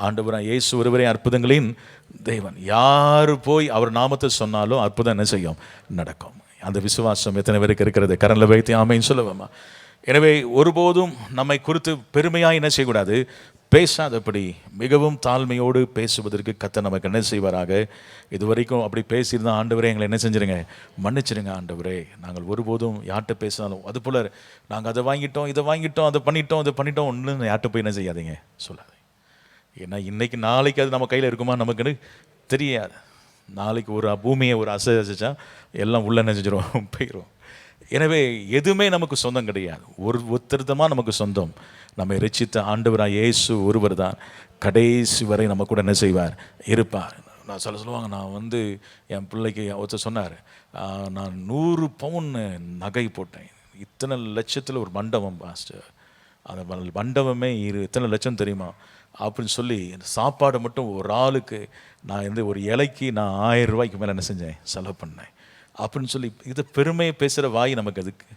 ஆண்டவராக இயேசு ஒருவரே அற்புதங்களின் தேவன். யார் போய் அவர் நாமத்தை சொன்னாலும் அற்புதம் என்ன செய்யும், நடக்கும். அந்த விசுவாசம் எத்தனை பேருக்கு இருக்கிறது, கரண்டில் வைத்து ஆமைன்னு சொல்லுவோமா. எனவே ஒருபோதும் நம்மை குறித்து பெருமையாக என்ன செய்யக்கூடாது, பேசாதபடி மிகவும் தாழ்மையோடு பேசுவதற்கு கர்த்தர் நமக்கு என்ன செய்வாராக. இதுவரைக்கும் அப்படி பேசியிருந்தா ஆண்டவரே எங்களை என்ன செஞ்சிருங்க, மன்னிச்சிருங்க ஆண்டவரே. நாங்கள் ஒருபோதும் யார்கிட்ட பேசினாலும் அதுபோல் நாங்கள் அதை வாங்கிட்டோம், இதை வாங்கிட்டோம், அதை பண்ணிட்டோம் ஒன்று யார்கிட்ட போய் என்ன செய்யாதீங்க, சொல்லாது. ஏன்னா இன்றைக்கி நாளைக்கு அது நம்ம கையில் இருக்குமா நமக்குன்னு தெரியாது. நாளைக்கு ஒரு பூமியை ஒரு அசைச்சா எல்லாம் உள்ள நினைச்சிடும், போயிடும். எனவே எதுவுமே நமக்கு சொந்தம் கிடையாது. ஒருத்தருத்தமாக நமக்கு சொந்தம் நம்ம ரட்சித்த ஆண்டவராக இயேசு ஒருவர் தான் கடைசி வரை நம்ம கூட என்ன செய்வார், இருப்பார். நான் சொல்லுவாங்க, நான் வந்து என் பிள்ளைக்கு ஒருத்தர் சொன்னார், நான் 100 பவுன் நகை போட்டேன், இத்தனை லட்சத்தில் ஒரு மண்டபம் பாஸ்டர், அந்த மண்டபமே இத்தனை லட்சம் தெரியுமா அப்படின்னு சொல்லி சாப்பாடு மட்டும் ஒரு ஆளுக்கு நான் வந்து ஒரு இலைக்கு நான் 1000 ரூபாய்க்கு மேலே என்ன செஞ்சேன், செலவு பண்ணேன் அப்படின்னு சொல்லி. இது பெருமையை பேசுகிற வாய் நமக்கு அதுக்கு.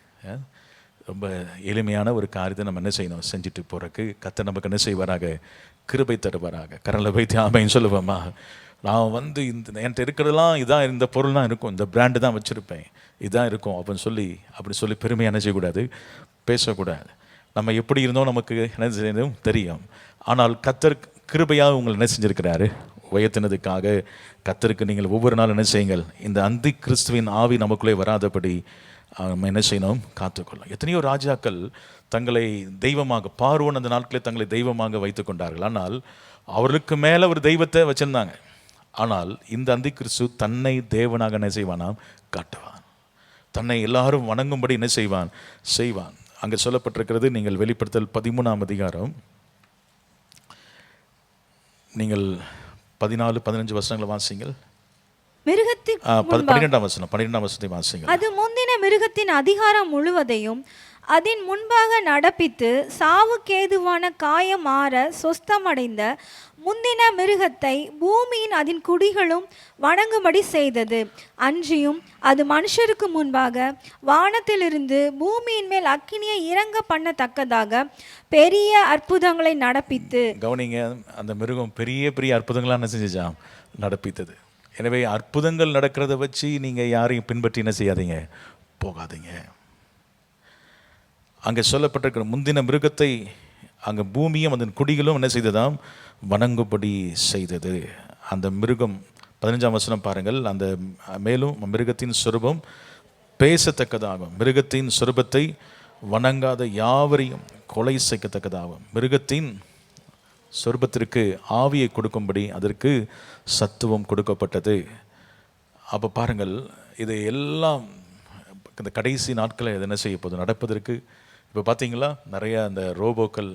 ரொம்ப எளிமையான ஒரு காரியத்தை நம்ம என்ன செய்யணும், செஞ்சுட்டு போகிறக்கு கர்த்தர் நமக்கு என்ன செய்வாராக, கிருபை தருவாராக. கரலை வைத்து ஆமைன்னு சொல்லுவோமா. நான் வந்து என்கிட்ட இருக்கிறதெல்லாம் இதான், இந்த பொருள்லாம் இருக்கும், இந்த பிராண்டு தான் வச்சுருப்பேன், இதுதான் இருக்கும் அப்படின்னு சொல்லி அப்படி சொல்லி பெருமையாக என்ன செய்யக்கூடாது, பேசக்கூடாது. நம்ம எப்படி இருந்தோம் நமக்கு என்ன செய்யணும் தெரியும். ஆனால் கர்த்தர் கிருபையாக உங்களை என்ன செஞ்சிருக்கிறாரு, உயர்த்தினதுக்காக கர்த்தருக்கு நீங்கள் ஒவ்வொரு நாளும் என்ன செய்யுங்கள், இந்த அந்தி கிறிஸ்துவின் ஆவி நமக்குள்ளே வராதபடி நம்ம என்ன செய்யணும், காத்துக்கொள்ளும். எத்தனையோ ராஜாக்கள் தங்களை தெய்வமாக, பார்வோன் அந்த நாட்களில் தங்களை தெய்வமாக வைத்து கொண்டார்கள். ஆனால் அவர்களுக்கு மேலே ஒரு தெய்வத்தை வச்சிருந்தாங்க. ஆனால் இந்த அந்தி கிறிஸ்து தன்னை தேவனாக என்ன செய்வானாம், காட்டுவான். தன்னை எல்லாரும் வணங்கும்படி என்ன செய்வான். அங்கே சொல்லப்பட்டிருக்கிறது, நீங்கள் வெளிப்படுத்தல் 13ஆம் அதிகாரம், நீங்கள் 14-15 வசனங்களை வாசிங்கள். 12ஆம் வசனத்தை வாசிங்கள். அது முந்தின மிருகத்தின் அதிகாரம் முழுவதையும் அதன் முன்பாக நடப்பித்து சாவுக்கேதுவான காயம் மாற சொஸ்தமடைந்த முந்தின மிருகத்தை பூமியின் அதன் குடிகளும் வணங்கும்படி செய்தது. அன்றியும் அது மனுஷருக்கு முன்பாக வானத்திலிருந்து பூமியின் மேல் அக்கினியை இறங்க பண்ணத்தக்கதாக பெரிய அற்புதங்களை நடப்பித்து. கவனிங்க, அந்த மிருகம் பெரிய பெரிய அற்புதங்களாக என்ன செஞ்சாம், நடப்பித்தது. எனவே அற்புதங்கள் நடக்கிறத வச்சு நீங்கள் யாரையும் பின்பற்றி என்ன செய்யாதீங்க, போகாதீங்க. அங்கே சொல்லப்பட்டிருக்கிற முந்தின மிருகத்தை அங்கே பூமியும் அதன் குடிகளும் என்ன செய்ததாம், வணங்கும்படி செய்தது. அந்த மிருகம் 15ஆம் வசனம் பாருங்கள். அந்த மேலும் மிருகத்தின் சொரூபம் பேசத்தக்கதாகும், மிருகத்தின் சொரூபத்தை வணங்காத யாவரையும் கொலை செய்யத்தக்கதாகும், மிருகத்தின் சொரூபத்திற்கு ஆவியை கொடுக்கும்படி அதற்கு சத்துவம் கொடுக்கப்பட்டது. அப்போ பாருங்கள், இது எல்லாம் இந்த கடைசி நாட்களில் இது என்ன செய்ய போகுது, நடப்பதற்கு. இப்போ பார்த்தீங்களா, நிறையா அந்த ரோபோக்கள்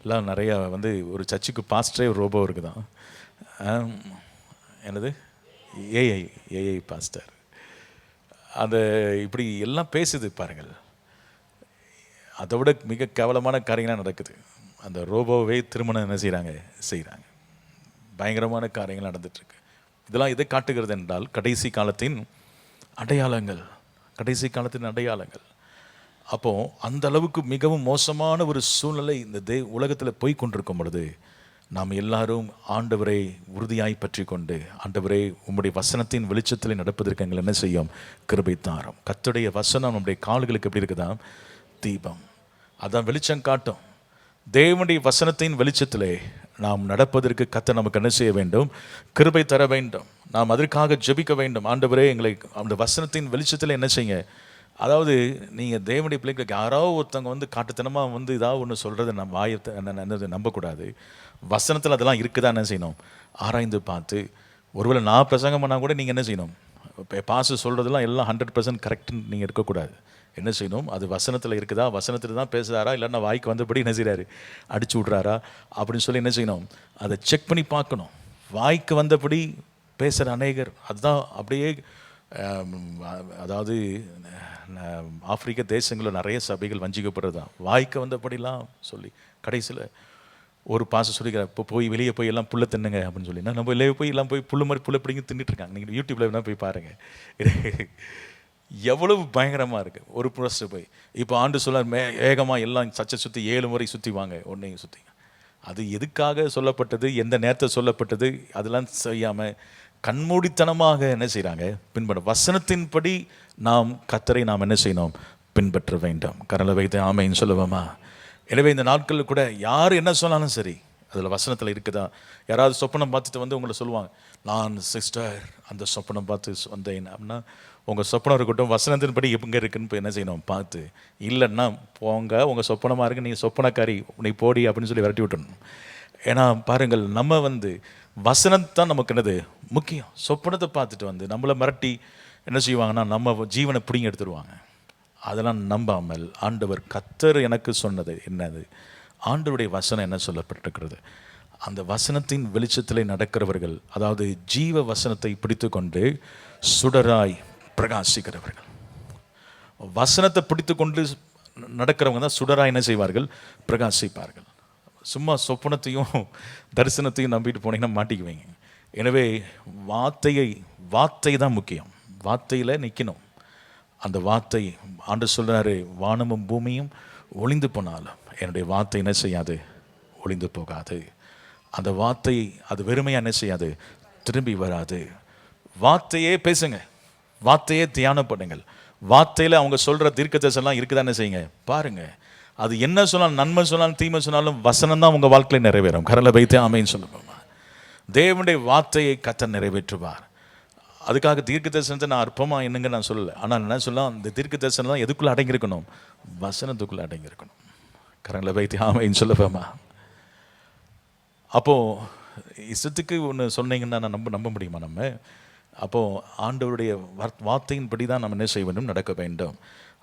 எல்லாம் நிறையா வந்து, ஒரு சர்ச்சுக்கு பாஸ்டரே ஒரு ரோபோ இருக்குதான். என்னது, ஏஐ பாஸ்டர். அந்த இப்படி எல்லாம் பேசுது பாருங்கள். அதை விட மிக கேவலமான காரியங்கள்லாம் நடக்குது. அந்த ரோபோவே திருமணம் என்ன செய்கிறாங்க. பயங்கரமான காரியங்கள் நடந்துட்டுருக்கு. இதெல்லாம் எதை காட்டுகிறது என்றால், கடைசி காலத்தின் அடையாளங்கள். அப்போது அந்த அளவுக்கு மிகவும் மோசமான ஒரு சூழ்நிலை இந்த உலகத்தில் போய் கொண்டிருக்கும் பொழுது, நாம் எல்லாரும் ஆண்டவரை உறுதியாய் பற்றி கொண்டு, ஆண்டவரே உம்முடைய வசனத்தின் வெளிச்சத்தில் நடப்பதற்கு எங்களை என்ன செய்யும், கிருபை தாரும். கர்த்தருடைய வசனம் நம்முடைய கால்களுக்கு எப்படி இருக்குதாம், தீபம். அதான் வெளிச்சம் காட்டும். தேவனுடைய வசனத்தின் வெளிச்சத்திலே நாம் நடப்பதற்கு கர்த்தர் நமக்கு என்ன செய்ய வேண்டும், கிருபை தர வேண்டும். நாம் அதற்காக ஜெபிக்க வேண்டும். ஆண்டவரே எங்களை அந்த வசனத்தின் வெளிச்சத்தில் என்ன செய்யுங்க. அதாவது நீங்கள் தேவனுடைய பிள்ளைகளுக்கு யாராவது ஒருத்தவங்க வந்து காட்டுத்தனமாக வந்து ஏதாவது ஒன்று சொல்கிறத நம்ம வாயத்தை என்னது நம்பக்கூடாது. வசனத்தில் அதெல்லாம் இருக்குதா என்ன செய்யணும், ஆராய்ந்து பார்த்து. ஒருவேளை நான் பிரசங்கம் பண்ணால் கூட நீங்கள் என்ன செய்யணும், பாச சொல்கிறதெல்லாம் எல்லாம் 100% கரெக்டுன்னு நீங்கள் இருக்கக்கூடாது. என்ன செய்யணும், அது வசனத்தில் இருக்குதா, வசனத்தில் தான் பேசுகிறாரா, இல்லைன்னா வாய்க்கு வந்தபடி என்ன செய்கிறாரு, அடிச்சு விட்றாரா அப்படின்னு சொல்லி என்ன செய்யணும், அதை செக் பண்ணி பார்க்கணும். வாய்க்கு வந்தபடி பேசுகிற அநேகர் அதுதான் அப்படியே. அதாவது ஆப்பிரிக்க தேசங்களில் நிறைய சபைகள் வஞ்சிக்கப்படுறது தான், வாய்க்கு வந்தபடிலாம் சொல்லி. கடைசியில் ஒரு பாச சொல்லிக்கிறார், இப்போ போய் வெளியே போய் எல்லாம் புல்லை தின்னுங்க அப்படின்னு சொல்லி. நம்ம வெளியே போய் எல்லாம் போய் புல்லு மாதிரி புல்லை பிடிங்கி தின்னுட்டுருக்காங்க. நீங்கள் யூடியூப்பில் வேணால் போய் பாருங்கள், எவ்வளவு பயங்கரமாக இருக்குது. ஒரு புரஸ்ட்டு போய் இப்போ ஆண்டு சொல்ல வேகமாக எல்லாம் சச்சை சுற்றி 7 முறை சுற்றி வாங்க, ஒன்றையும் சுற்றி. அது எதுக்காக சொல்லப்பட்டது, எந்த நேரத்தை சொல்லப்பட்டது, அதெல்லாம் செய்யாமல் கண்மூடித்தனமாக என்ன செய்கிறாங்க, பின்பற்ற. வசனத்தின்படி நாம் கர்த்தரை நாம் என்ன செய்யணும், பின்பற்ற வேண்டும். கரலை வைத்து ஆமைன்னு சொல்லுவோமா. எனவே இந்த நாட்களில் கூட யார் என்ன சொன்னாலும் சரி, அதில் வசனத்தில் இருக்குதா. யாராவது சொப்பனம் பார்த்துட்டு வந்து உங்களை சொல்லுவாங்க, நான் சிஸ்டர் அந்த சொப்பனம் பார்த்து வந்தேன் அப்படின்னா, உங்கள் சொப்பனம் இருக்கட்டும், வசனத்தின்படி எங்கே இருக்குன்னு போய் என்ன செய்யணும் பார்த்து. இல்லைன்னா போங்க, உங்கள் சொப்பனமாக இருக்கு, நீங்கள் சொப்பனக்காரி உன்னை போடி அப்படின்னு சொல்லி விரட்டி விட்டுடணும். ஏன்னா பாருங்கள், நம்ம வந்து வசனத்தான் நமக்கு என்னது முக்கியம். சொப்பனத்தை பார்த்துட்டு வந்து நம்மளை மிரட்டி என்ன செய்வாங்கன்னா, நம்ம ஜீவனை பிடிங்கி எடுத்துருவாங்க. அதெல்லாம் நம்பாமல் ஆண்டவர் கர்த்தர் எனக்கு சொன்னது என்னது, ஆண்டவருடைய வசனம் என்ன சொல்லப்பட்டிருக்கிறது, அந்த வசனத்தின் வெளிச்சத்தில் நடக்கிறவர்கள், அதாவது ஜீவ வசனத்தை பிடித்து கொண்டு சுடராய் பிரகாசிக்கிறவர்கள். வசனத்தை பிடித்து கொண்டு நடக்கிறவங்க தான் சுடராய் என்ன செய்வார்கள், பிரகாசிப்பார்கள். சும்மா சொப்பனத்தையும் தரிசனத்தையும் நம்பிட்டு போனீங்கன்னா மாட்டிக்குவீங்க. எனவே வார்த்தை தான் முக்கியம். வார்த்தையில் நிற்கணும். அந்த வார்த்தை ஆண்டவர் சொல்கிறாரு, வானமும் பூமியும் ஒளிந்து போனாலும் என்னுடைய வார்த்தை என்ன செய்யாது, ஒளிந்து போகாது. அந்த வார்த்தை அது வெறுமையாக என்ன செய்யாது, திரும்பி வராது. வார்த்தையே பேசுங்க, வார்த்தையே தியானம் பண்ணுங்கள். வார்த்தையில் அவங்க சொல்கிற தீர்க்க தரிசனம்லாம் இருக்குதானே செய்யுங்க பாருங்கள். அது என்ன சொன்னாலும், நன்மை சொன்னாலும் தீமை சொன்னாலும் வசனம் தான் உங்கள் வாழ்க்கையில் நிறைவேறும். கரலை வைத்து ஆமைன்னு சொல்லுவோம். தேவனுடைய வார்த்தையை கர்த்தர் நிறைவேற்றுவார். அதுக்காக தீர்க்க தரிசனத்தை நான் அற்பமாக என்னங்க நான் சொல்லலை. ஆனால் என்ன சொல்லலாம், அந்த தீர்க்க தரிசனம் தான் எதுக்குள்ளே அடங்கியிருக்கணும்? வசனத்துக்குள்ளே அடங்கியிருக்கணும். கரங்களை வைத்து ஆமைன்னு சொல்லுவோமா? அப்போது இஷ்டத்துக்கு ஒன்று சொன்னீங்கன்னா நான் நம்ப முடியுமா நம்ம? அப்போது ஆண்டவருடைய வார்த்தையின்படி தான் நம்ம என்ன செய்ய வேண்டும், நடக்க வேண்டும்.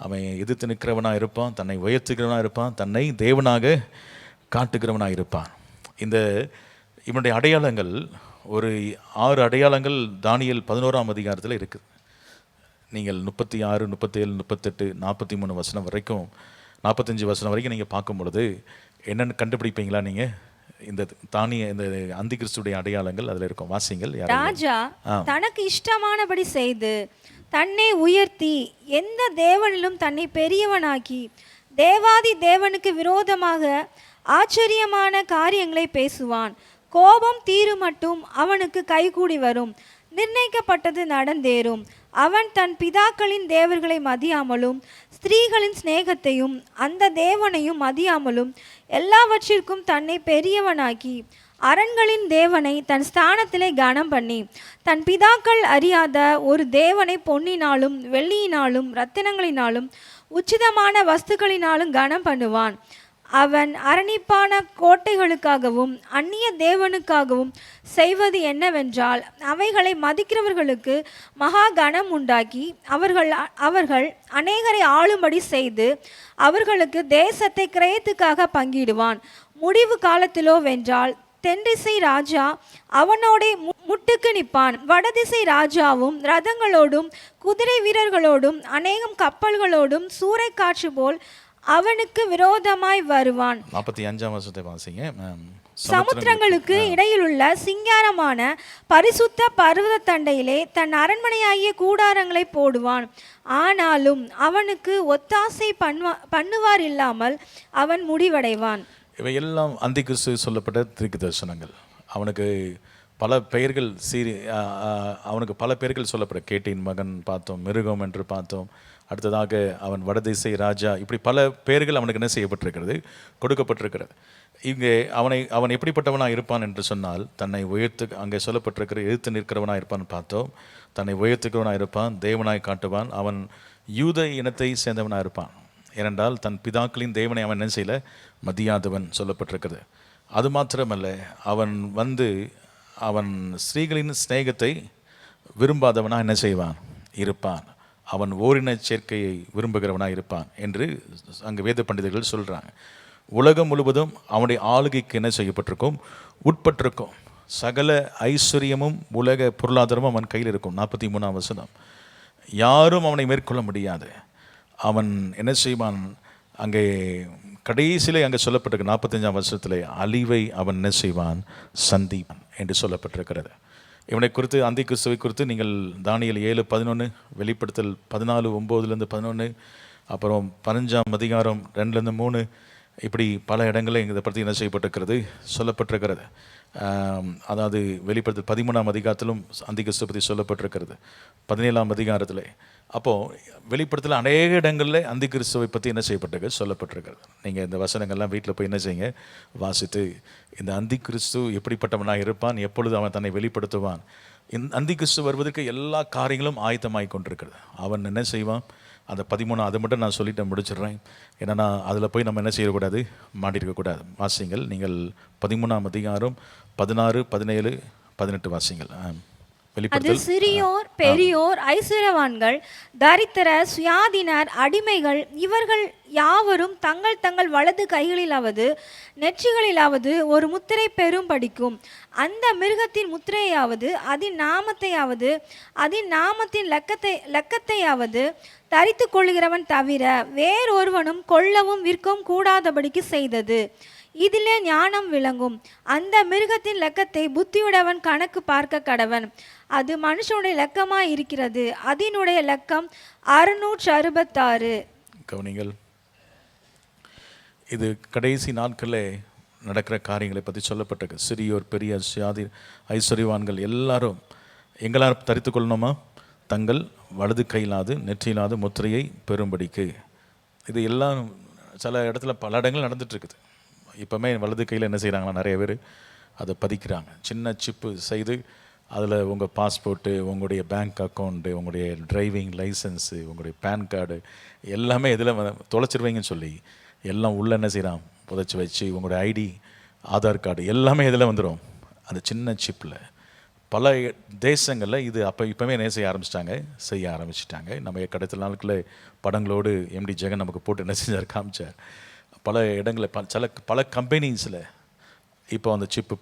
அவன் எதிர்த்து நிற்கிறவனாக இருப்பான், தன்னை உயர்த்துகிறவனாக இருப்பான், தன்னை தேவனாக காட்டுகிறவனாக இருப்பான். இவனுடைய அடையாளங்கள் ஒரு 6 அடையாளங்கள் தானியேல் 11ஆம் அதிகாரத்தில் இருக்குது. நீங்கள் 36, 37, 38, 43 வசனம் வரைக்கும், 45 வசனம் வரைக்கும் நீங்கள் பார்க்கும் பொழுது என்னென்னு கண்டுபிடிப்பீங்களா? நீங்கள் இந்த அந்தி கிறிஸ்துடைய அடையாளங்கள் அதில் இருக்கும். வாசிங்கள். ராஜா தனக்கு இஷ்டமானபடி செய்து தன்னை உயர்த்தி எந்த தேவனிலும் தன்னை பெரியவனாக்கி தேவாதி தேவனுக்கு விரோதமாக ஆச்சரியமான காரியங்களை பேசுவான். கோபம் தீரு மட்டும் அவனுக்கு கைகூடி வரும். நிர்ணயிக்கப்பட்டது நடந்தேறும். அவன் தன் பிதாக்களின் தேவர்களை மதியாமலும் ஸ்திரீகளின் சிநேகத்தையும் அந்த தேவனையும் மதியாமலும் எல்லாவற்றிற்கும் தன்னை பெரியவனாக்கி அரண்களின் தேவனை தன் ஸ்தானத்திலே கனம் பண்ணி தன் பிதாக்கள் அறியாத ஒரு தேவனை பொன்னினாலும் வெள்ளியினாலும் இரத்தினங்களினாலும் உச்சிதமான வஸ்துக்களினாலும் கனம் பண்ணுவான். அவன் அரணிப்பான கோட்டைகளுக்காகவும் அந்நிய தேவனுக்காகவும் செய்வது என்னவென்றால் அவைகளை மதிக்கிறவர்களுக்கு மகா கனம் உண்டாக்கி அவர்கள் அநேகரை ஆளும்படி செய்து அவர்களுக்கு தேசத்தை கிரயத்துக்காக பங்கிடுவான். முடிவு காலத்திலோ வென்றால் தென்திசை ராஜா அவனோட முட்டுக்கு நிற்பான். வடதிசை ராஜாவும் ரதங்களோடும் குதிரை வீரர்களோடும் அநேகம் கப்பல்களோடும் சூறைக்காற்று போல் அவனுக்கு விரோதமாய் வருவான். 45ஆம் வசனத்தை வாசிங்க. சமுத்திரங்களுக்கு இடையிலுள்ள சிங்காரமான பரிசுத்த பர்வத தண்டையிலே தன் அரண்மனையாகிய கூடாரங்களை போடுவான். ஆனாலும் அவனுக்கு ஒத்தாசை பண்ணுவார் இல்லாமல் அவன் முடிவடைவான். இவை எல்லாம் அந்தி கிறிஸ்து சொல்லப்பட்ட தீர்க்க தரிசனங்கள். அவனுக்கு பல பெயர்கள் அவனுக்கு பல பெயர்கள் சொல்லப்பட. கேட்டின் மகன் பார்த்தோம், மிருகம் என்று பார்த்தோம். அடுத்ததாக அவன் வடதிசை ராஜா. இப்படி பல பெயர்கள் அவனுக்கு என்ன செய்யப்பட்டிருக்கிறது, கொடுக்கப்பட்டிருக்கிறது. இங்கே அவன் எப்படிப்பட்டவனாக இருப்பான் என்று சொன்னால், தன்னை அங்கே சொல்லப்பட்டிருக்கிற எதிர்த்து நிற்கிறவனாக இருப்பான் பார்த்தோம். தன்னை உயர்த்துக்கிறவனாக இருப்பான், தேவனாய் காட்டுவான். அவன் யூத இனத்தை சேர்ந்தவனாக இருப்பான். ஏனென்றால் தன் பிதாக்களின் தேவனை அவன் என்ன செய்யல, மதியாதவன் சொல்லப்பட்டிருக்கிறது. அது மாத்திரமல்ல, அவன் ஸ்திரீகளின் சிநேகத்தை விரும்பாதவனாக என்ன செய்வான், இருப்பான். அவன் ஓரின சேர்க்கையை விரும்புகிறவனாக இருப்பான் என்று அங்கே வேத பண்டிதர்கள் சொல்கிறாங்க. உலகம் முழுவதும் அவனுடைய ஆளுகைக்கு என்ன செய்யப்பட்டிருக்கும், உட்பட்டிருக்கும். சகல ஐஸ்வர்யமும் உலக பொருளாதாரமும் அவன் கையில் இருக்கும். 43ஆம் வசனம். யாரும் அவனை மேற்கொள்ள முடியாது. அவன் என்ன செய்வான், அங்கே கடைசியிலே அங்கே சொல்லப்பட்டிருக்கு 45ஆம் வருஷத்தில் அழிவை அவன் என்ன செய்வான், சந்திப்பான் என்று சொல்லப்பட்டிருக்கிறது. இவனை குறித்து, அந்தி கிறிஸ்துவை குறித்து நீங்கள் தானியேல் 7:11, வெளிப்படுத்தல் 14:9-11, அப்புறம் 15ஆம் அதிகாரம் 2-3, இப்படி பல இடங்களில் இதை பற்றி என்ன செய்யப்பட்டிருக்கிறது, சொல்லப்பட்டிருக்கிறது. அதாவது வெளிப்படுத்தல் 13ஆம் அதிகாரத்திலும் அந்தி கிறிஸ்துவை பற்றி சொல்லப்பட்டிருக்கிறது, 17ஆம் அதிகாரத்தில். அப்போது வெளிப்படுத்தல அநேக இடங்களில் அந்தி கிறிஸ்துவை பற்றி என்ன செய்யப்பட்டிருக்கு, சொல்லப்பட்டிருக்கிறது. நீங்கள் இந்த வசனங்கள்லாம் வீட்டில் போய் என்ன செய்யுங்க, வாசித்து இந்த அந்தி கிறிஸ்து எப்படிப்பட்டவனாக இருப்பான், எப்பொழுது அவன் தன்னை வெளிப்படுத்துவான், இந்த அந்தி கிறிஸ்து வருவதற்கு எல்லா காரியங்களும் ஆயத்தமாகி கொண்டிருக்கிறது. அவன் என்ன செய்வான், அந்த 13 அதை மட்டும் நான் சொல்லிட்டு முடிச்சிடுறேன். ஏன்னா அதில் போய் நம்ம என்ன செய்யக்கூடாது, மாட்டிருக்கக்கூடாது. வாசிங்கள் நீங்கள் 13ஆம் அதிகாரம் 16, 17, 18 வாசிங்கள். அது சிறியோர் பெரியோர் ஐஸ்வர்யவான்கள் தரித்திர சுயாதீனர் அடிமைகள் இவர்கள் யாவரும் தங்கள் தங்கள் வலது கைகளிலாவது நெற்றிகளிலாவது ஒரு முத்திரை பெரும் படிக்கும். அந்த மிருகத்தின் முத்திரையாவது அதன் நாமத்தையாவது அதன் நாமத்தின் லக்கத்தையாவது தரித்து கொள்கிறவன் தவிர வேறொருவனும் கொள்ளவும் விற்கவும் கூடாதபடிக்கு செய்தது. இதிலே ஞானம் விளங்கும். அந்த மிருகத்தின் லக்கத்தை புத்தியுடையவன் கணக்கு பார்க்க கடவன். அது மனுஷனுடைய லக்கமாய் இருக்கிறது. அதனுடைய லக்கம் 666. கவனிங்கள், இது கடைசி நாட்களில் நடக்கிற காரியங்களை பற்றி சொல்லப்பட்டிருக்கு. சிறியோர் பெரிய ஐஸ்வர்யவான்கள் எல்லாரும் எங்களால் தரித்து கொள்ளணுமா, தங்கள் வலது கையிலாது நெற்றியிலாது முத்திரையை பெறும்படிக்கு. இது எல்லாம் சில இடத்துல பல இடங்கள் நடந்துட்டு இருக்குது. இப்போவுமே வலது கையில் என்ன செய்கிறாங்கன்னா நிறைய பேர் அதை பதிக்கிறாங்க. சின்ன சிப்பு செய்து அதில் உங்கள் பாஸ்போர்ட்டு, உங்களுடைய பேங்க் அக்கௌண்ட்டு, உங்களுடைய டிரைவிங் லைசன்ஸு, உங்களுடைய பேன் கார்டு எல்லாமே இதில் தொலைச்சிருவீங்கன்னு சொல்லி எல்லாம் உள்ளே என்ன செய்கிறான் புதைச்சி வச்சு, உங்களுடைய ஐடி, ஆதார் கார்டு எல்லாமே இதில் வந்துடும் அந்த சின்ன சிப்பில். பல தேசங்களில் இது இப்போவே என்ன செய்ய ஆரம்பிச்சிட்டாங்க. நம்ம கடத்த நாட்களில் படங்களோடு எம்டி ஜெகன் நமக்கு போட்டு என்ன செஞ்சார், காமிச்சார். பல இடங்களில் பல கம்பெனிஸில் இப்போ அந்த சிப்பு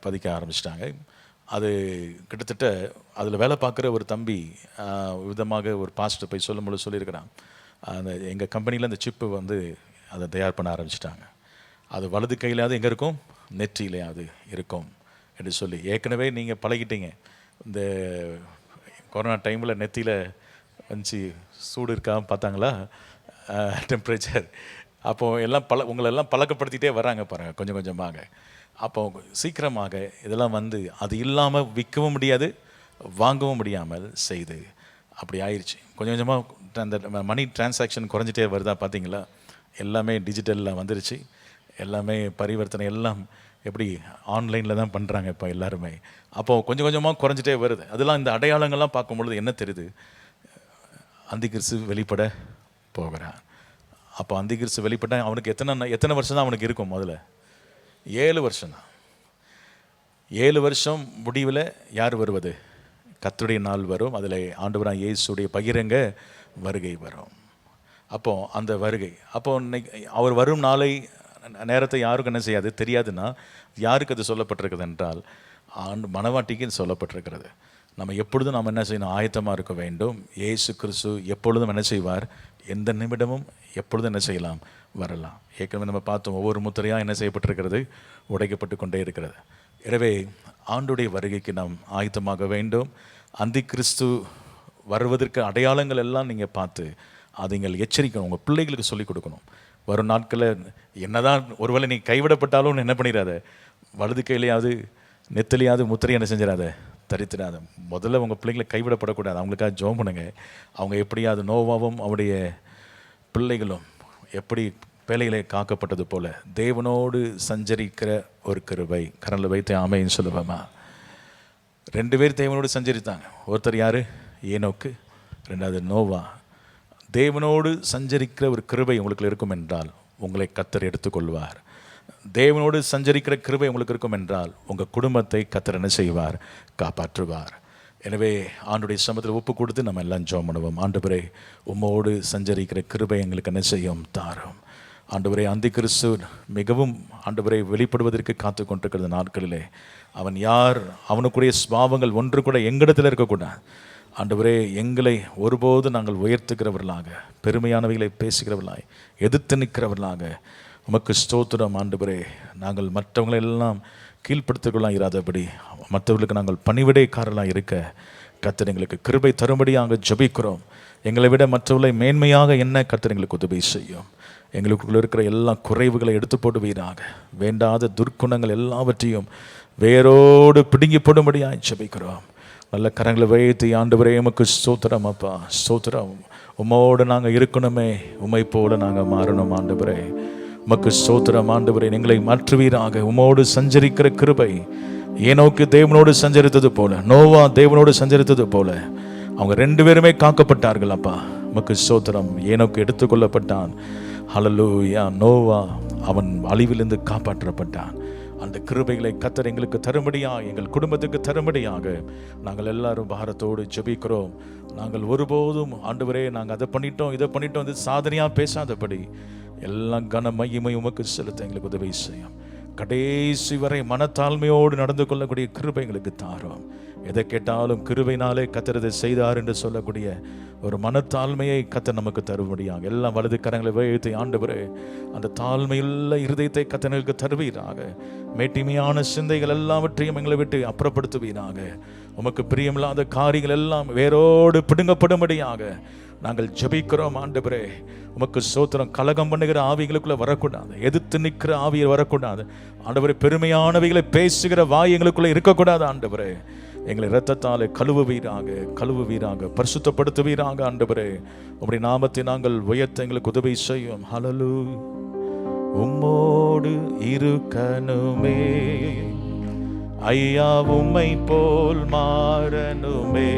பதிக்க ஆரம்பிச்சிட்டாங்க. அது கிட்டத்தட்ட அதில் வேலை பார்க்குற ஒரு தம்பி விதமாக ஒரு பாஸ்டர் போய் சொல்லும்போது சொல்லியிருக்கிறான், அந்த எங்கள் கம்பெனியில் அந்த சிப்பு அதை தயார் பண்ண ஆரம்பிச்சிட்டாங்க. அது வலது கையிலாவது எங்கே இருக்கும், நெற்றியிலையாவது இருக்கும் என்று சொல்லி. ஏற்கனவே நீங்கள் பழகிட்டீங்க. இந்த கொரோனா டைமில் நெத்தியில் சூடு இருக்கா பார்த்தாங்களா, டெம்பரேச்சர். அப்போது எல்லாம் உங்களெல்லாம் பழக்கப்படுத்திகிட்டே வராங்க பாருங்கள் கொஞ்சம் கொஞ்சமாக. அப்போ சீக்கிரமாக இதெல்லாம் அது இல்லாமல் விற்கவும் முடியாது, வாங்கவும் முடியாமல் செய்து அப்படி ஆயிடுச்சு. கொஞ்சம் கொஞ்சமாக அந்த மணி டிரான்சாக்ஷன் குறைஞ்சிட்டே வருதா பார்த்தீங்களா. எல்லாமே டிஜிட்டலில் வந்துருச்சு. எல்லாமே பரிவர்த்தனை எல்லாம் எப்படி ஆன்லைனில் தான் பண்ணுறாங்க இப்போ எல்லாருமே. அப்போது கொஞ்சம் கொஞ்சமாக குறைஞ்சிட்டே வருது. அதெல்லாம் இந்த அடையாளங்கள்லாம் பார்க்கும்பொழுது என்ன தெரியுது, அந்திகிறிஸ்து வெளிப்பட போகிறான். அப்போ அந்திகிறிஸ்து வெளிப்பட்ட அவனுக்கு எத்தனை வருஷம் தான் அவனுக்கு இருக்கும், முதல்ல 7 வருஷம் தான். 7 வருஷம் முடிவில் யார் வருவது, கர்த்தருடைய நாள் வரும். அதில் ஆண்டவராகிய இயேசுடைய பகிரங்க வருகை வரும். அப்போது அந்த வருகை, அவர் வரும் நேரத்தை யாருக்கும் என்ன செய்யாது தெரியாதுன்னா யாருக்கு அது சொல்லப்பட்டிருக்குது என்றால் மணவாட்டிக்கு சொல்லப்பட்டிருக்கிறது. நம்ம எப்பொழுதும் நாம் என்ன செய்யணும், ஆயத்தமாக இருக்க வேண்டும். இயேசு கிறிஸ்து எப்பொழுதும் என்ன செய்வார், எந்த நிமிடமும் எப்பொழுதும் என்ன செய்யலாம், வரலாம். ஏற்கனவே நம்ம பார்த்தோம், ஒவ்வொரு முத்திரையாக என்ன செய்யப்பட்டிருக்கிறது, உடைக்கப்பட்டு கொண்டே இருக்கிறது. எனவே ஆண்டுடைய வருகைக்கு நாம் ஆயத்தமாக வேண்டும். அந்தி கிறிஸ்து வருவதற்கு அடையாளங்கள் எல்லாம் நீங்கள் பார்த்து அதை நீங்கள் எச்சரிக்கணும், உங்கள் பிள்ளைகளுக்கு சொல்லிக் கொடுக்கணும். வரும் நாட்களில் என்னதான் ஒருவேளை நீ கைவிடப்பட்டாலும் என்ன பண்ணிடாத, வலது கையிலையாவது நெத்திலையாவது முத்திரை என்ன செஞ்சிடாத, தரித்திடாத. முதல்ல உங்கள் பிள்ளைங்களை கைவிடப்படக்கூடாது. அவங்களுக்காக ஜெபம் பண்ணுங்க. அவங்க எப்படியாவது நோவாவும் அவருடைய பிள்ளைகளும் எப்படி பேழைகளை காக்கப்பட்டது போல தேவனோடு சஞ்சரிக்கிற ஒரு கிருபை. கரண்டில் வைத்து ஆமைன்னு சொல்லுவேமா. 2 பேர் தேவனோடு சஞ்சரித்தாங்க. ஒருத்தர் யார், ஏனோக்கு, 2வது நோவா. தேவனோடு சஞ்சரிக்கிற ஒரு கிருபை உங்களுக்கு இருக்கும் என்றால் உங்களை கர்த்தர் எடுத்துக்கொள்வார். தேவனோடு சஞ்சரிக்கிற கிருபை உங்களுக்கு இருக்கும் என்றால் உங்கள் குடும்பத்தை கர்த்தர் என்ன செய்வார், காப்பாற்றுவார். எனவே ஆண்டுடைய சமத்தில் ஒப்பு கொடுத்து நம்ம எல்லாம் ஜெபம் பண்ணுவோம். ஆண்டவரே, உம்மோடு சஞ்சரிக்கிற கிருபை எங்களுக்கு என்ன செய்யும், தாரும். ஆண்டவரே, அந்தி கிறிஸ்து மிகவும் ஆண்டவரை வெளிப்படுவதற்கு காத்து கொண்டிருக்கிற நாட்களிலே அவன் யார், அவனுக்குரிய சுபாவங்கள் ஒன்று கூட எங்களிடத்தில் இருக்கக்கூடாது. ஆண்டவரே, எங்களை ஒருபோது நாங்கள் உயர்த்துகிறவர்களாக, பெருமையானவைகளை பேசுகிறவர்களாக, எதிர்த்து நிற்கிறவர்களாக உமக்கு ஸ்தோத்திரம். ஆண்டவரே, நாங்கள் மற்றவங்களை எல்லாம் கீழ்ப்படுத்துகிறவர்களாக இராதபடி மற்றவர்களுக்கு நாங்கள் பணிவிடைக்காரர்களாக இருக்க கர்த்தர் எங்களுக்கு கிருபை தரும்படியாக ஜெபிக்கிறோம். எங்களை விட மற்றவர்களை மேன்மையாக என்ன கர்த்தர் எங்களுக்கு உதவி செய்யும். எங்களுக்குள்ள இருக்கிற எல்லா குறைவுகளை எடுத்து போடுவீராக. வேண்டாத துர்க்குணங்கள் எல்லாவற்றையும் வேரோடு பிடுங்கி போடும்படியாக ஜெபிக்கிறோம். நல்ல கரங்களை வைத்து ஆண்டவரே உமக்கு ஸ்தோத்திரம். அப்பா ஸ்தோத்திரம். உம்மோடு நாங்கள் இருக்கணுமே, உம்மை போல நாங்கள் மாறணும். ஆண்டவரே உமக்கு ஸ்தோத்திரம். ஆண்டவரே, எங்களை மாற்றுவீராக. உம்மோடு சஞ்சரிக்கிற கிருபை ஏனோக்கு தேவனோடு சஞ்சரித்தது போல, நோவா தேவனோடு சஞ்சரித்தது போல அவங்க 2 பேருமே காக்கப்பட்டார்கள். அப்பா உமக்கு ஸ்தோத்திரம். ஏனோக்கு எடுத்துக்கொள்ளப்பட்டான். ஹல்லேலூயா. நோவா அவன் அழிவிலிருந்து காப்பாற்றப்பட்டான். அந்த கிருபைகளை கர்த்தர் எங்களுக்கு தரும்படியாக, எங்கள் குடும்பத்துக்கு தரும்படியாக நாங்கள் எல்லாரும் பாரத்தோடு ஜெபிக்கிறோம். நாங்கள் ஒருபோதும் ஆண்டவரே நாங்கள் அதை பண்ணிட்டோம் இதை பண்ணிட்டோம் அது சாதனையாக பேசாதபடி எல்லாம் கன மகிமை உமக்கு செலுத்த எங்களுக்கு உதவி செய்யும். கடைசி வரை மனத்தாழ்மையோடு நடந்து கொள்ளக்கூடிய கிருபை எங்களுக்கு தாரும். எதை கேட்டாலும் கிருபையினாலே கர்த்தர் இதை செய்தார் என்று சொல்லக்கூடிய ஒரு மனத்தாழ்மையை கர்த்தர் நமக்கு தரும்படியாக எல்லாம் வலது கரங்களை வைத்து ஆண்டவரே அந்த தாழ்மையுள்ள இருதயத்தை கர்த்தர் எங்களுக்கு தருவீராக. மேட்டிமையான சிந்தைகள் எல்லாவற்றையும் எங்களை விட்டு அப்புறப்படுத்துவீராக. உமக்கு பிரியமில்லாத காரியங்கள் எல்லாம் வேரோடு பிடுங்கப்படும்படியாக நாங்கள் ஜெபிக்கிறோம். ஆண்டவரே உமக்கு ஸ்தோத்திரம். கலகம் பண்ணுகிற ஆவிகளுக்குள்ள வரக்கூடாது, எதிர்த்து நிற்கிற ஆவியை வரக்கூடாது. ஆண்டவரே, பெருமையானவைகளை பேசுகிற வாய் எங்களுக்குள்ள இருக்கக்கூடாது. ஆண்டவரே எங்களை இரத்தத்தாலே கழுவுவீராக, பரிசுத்தப்படுத்துவீராக ஆண்டவரே. உம்முடைய நாமத்தை நாங்கள் உயர்த்த எங்களுக்கு உதவி செய்யும். ஹல்லேலூயா. உம்மோடு இருக்கணுமே ஐயா, உம்மை போல் மாறணுமே,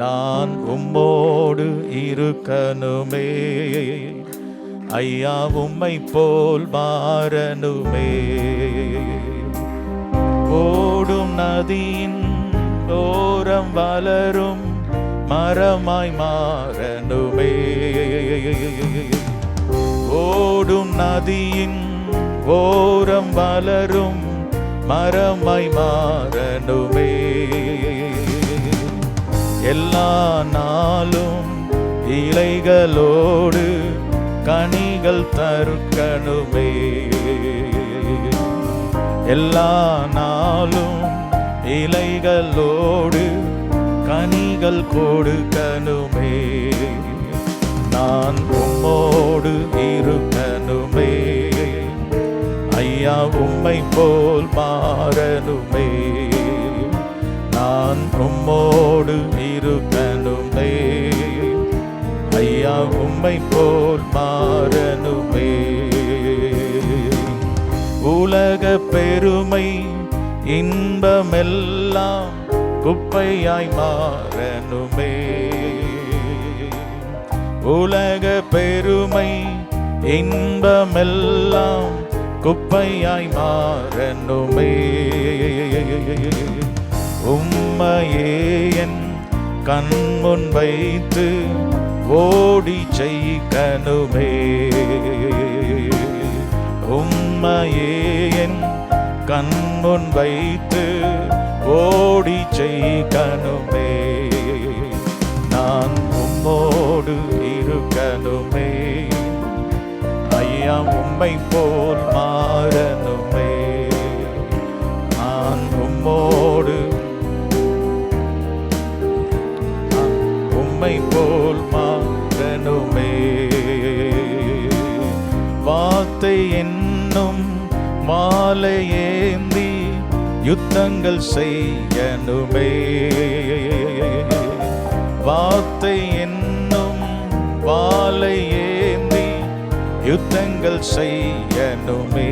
நான் உம்மோடு இருக்கணுமே ஐயா, உம்மை போல் மாறணுமே. ஓடும் நதியின் ஓரம் வளரும் மரமாய் மாறணுமே, ஓடும் நதியின் ஓரம் வளரும் மரமாய் மாறணுமே. எல்லா நாளும் இலைகளோடு கனிகள் தருக்கணுமே, எல்லா நாளும் இலைகளோடு கனிகள் கொடுக்கணுமே, நான் உம்மோடு இருக்கணுமே ஐயா, உம்மை போல் மாறணுமே, நான் உம்மோடு இருக்கணுமே ஐயா, உம்மை போல் மாறணுமே. உலக பெருமை இன்பமெல்லாம் குப்பையாய் மாறணுமே, உலக பெருமை இன்பமெல்லாம் குப்பையாய் மாறணுமே. உம்மையே என் கண்முன் வைத்து ஓடி ஜெயிக்கணுமே, உம்மையே என் கண்முன் வைத்து ஓடி ஜெயிக்கணுமே, நான் உம்மோடு இருக்கணுமே ஐயா, உம்மை போல் மாறணுமே, நான் உம்மோடு உம்மை போல் மாறணுமே. வார்த்தை என்னும் மாலை ஏந்தி யுத்தங்கள் செய்யணுமே, வார்த்தை என்னும் வாளை ஏந்தி யுத்தங்கள் செய்யணுமே,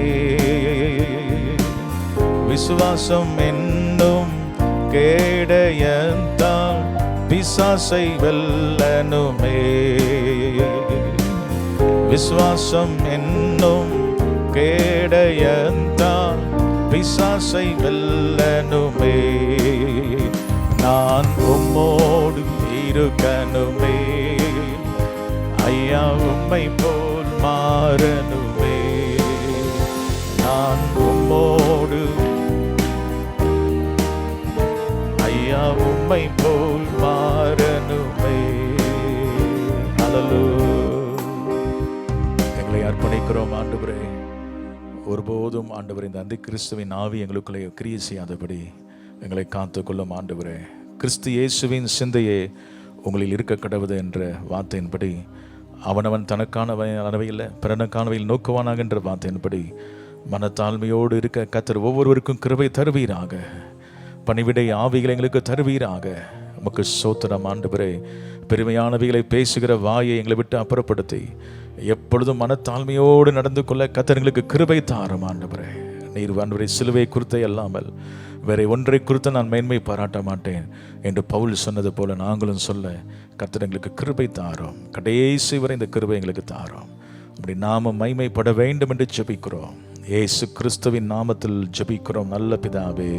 விசுவாசம் என்னும் கேடயத்தால் பிசாசை வெல்லணுமே, விசுவாசம் என்னும் கேடயத்தால் பிசாசை வெல்லணுமே, நான் உம்மோடு இருக்கணுமே ஐயா, உம்மை போல் மாறணுமே, நான் உம்மோடு ஐயா, உம்மை போல் மாறணுமே. ஹல்லேலூயா. எங்களை அர்ப்பணிக்கிறோம் ஆண்டவரே. ஒருபோதும் ஆண்டவரே இந்த அந்தி கிறிஸ்துவின் ஆவி எங்களுக்குள்ளே கிரியை செய்யாதபடி எங்களை காத்துக்கொள்ளும் ஆண்டவரே. கிறிஸ்து இயேசுவின் சிந்தையே உங்களில் இருக்க கடவுது என்ற வார்த்தையின்படி அவனவன் தனக்கானவையில் பிறனுக்கானவையில் நோக்குவானாக என்ற வார்த்தையின்படி மனத்தாழ்மையோடு இருக்க கர்த்தர் ஒவ்வொருவருக்கும் கிருபை தருவீராக. பணிவிடை ஆவிகளை எங்களுக்கு தருவீராக. உமக்கு ஸ்தோத்திரம் ஆண்டவரே. பெருமையானவைகளை பேசுகிற வாயை எங்களை விட்டு அப்புறப்படுத்தி எப்பொழுதும் மனத்தாழ்மையோடு நடந்து கொள்ள கர்த்தர் எங்களுக்கு கிருபை தாரும் ஆண்டவரே. நீர் ஆண்டவரே சிலுவை குறித்த அல்லாமல் வேற ஒன்றை குறித்து நான் மேன்மை பாராட்ட மாட்டேன் என்று பவுல் சொன்னது போல நாங்களும் சொல்ல கர்த்தர் எங்களுக்கு கிருபை தாரும். கடைசி வரை இந்த கிருபை எங்களுக்கு தாரும். அப்படி நாம மைமைப்பட வேண்டும் என்று ஜெபிக்கிறோம். இயேசு கிறிஸ்துவின் நாமத்தில் ஜெபிக்கிறோம் நல்ல பிதாவே.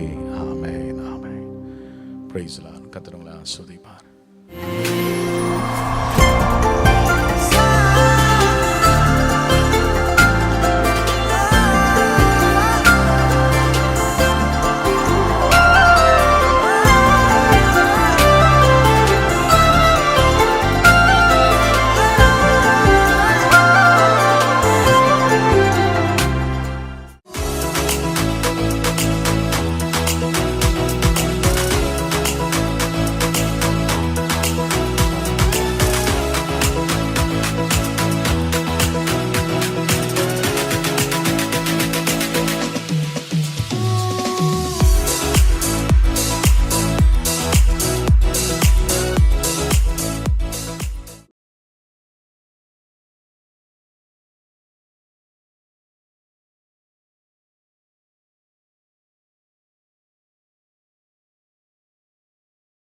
ஆமென், ஆமென். Praise the Lord. கர்த்தர் உங்களை ஆசீர்வதிப்பார்.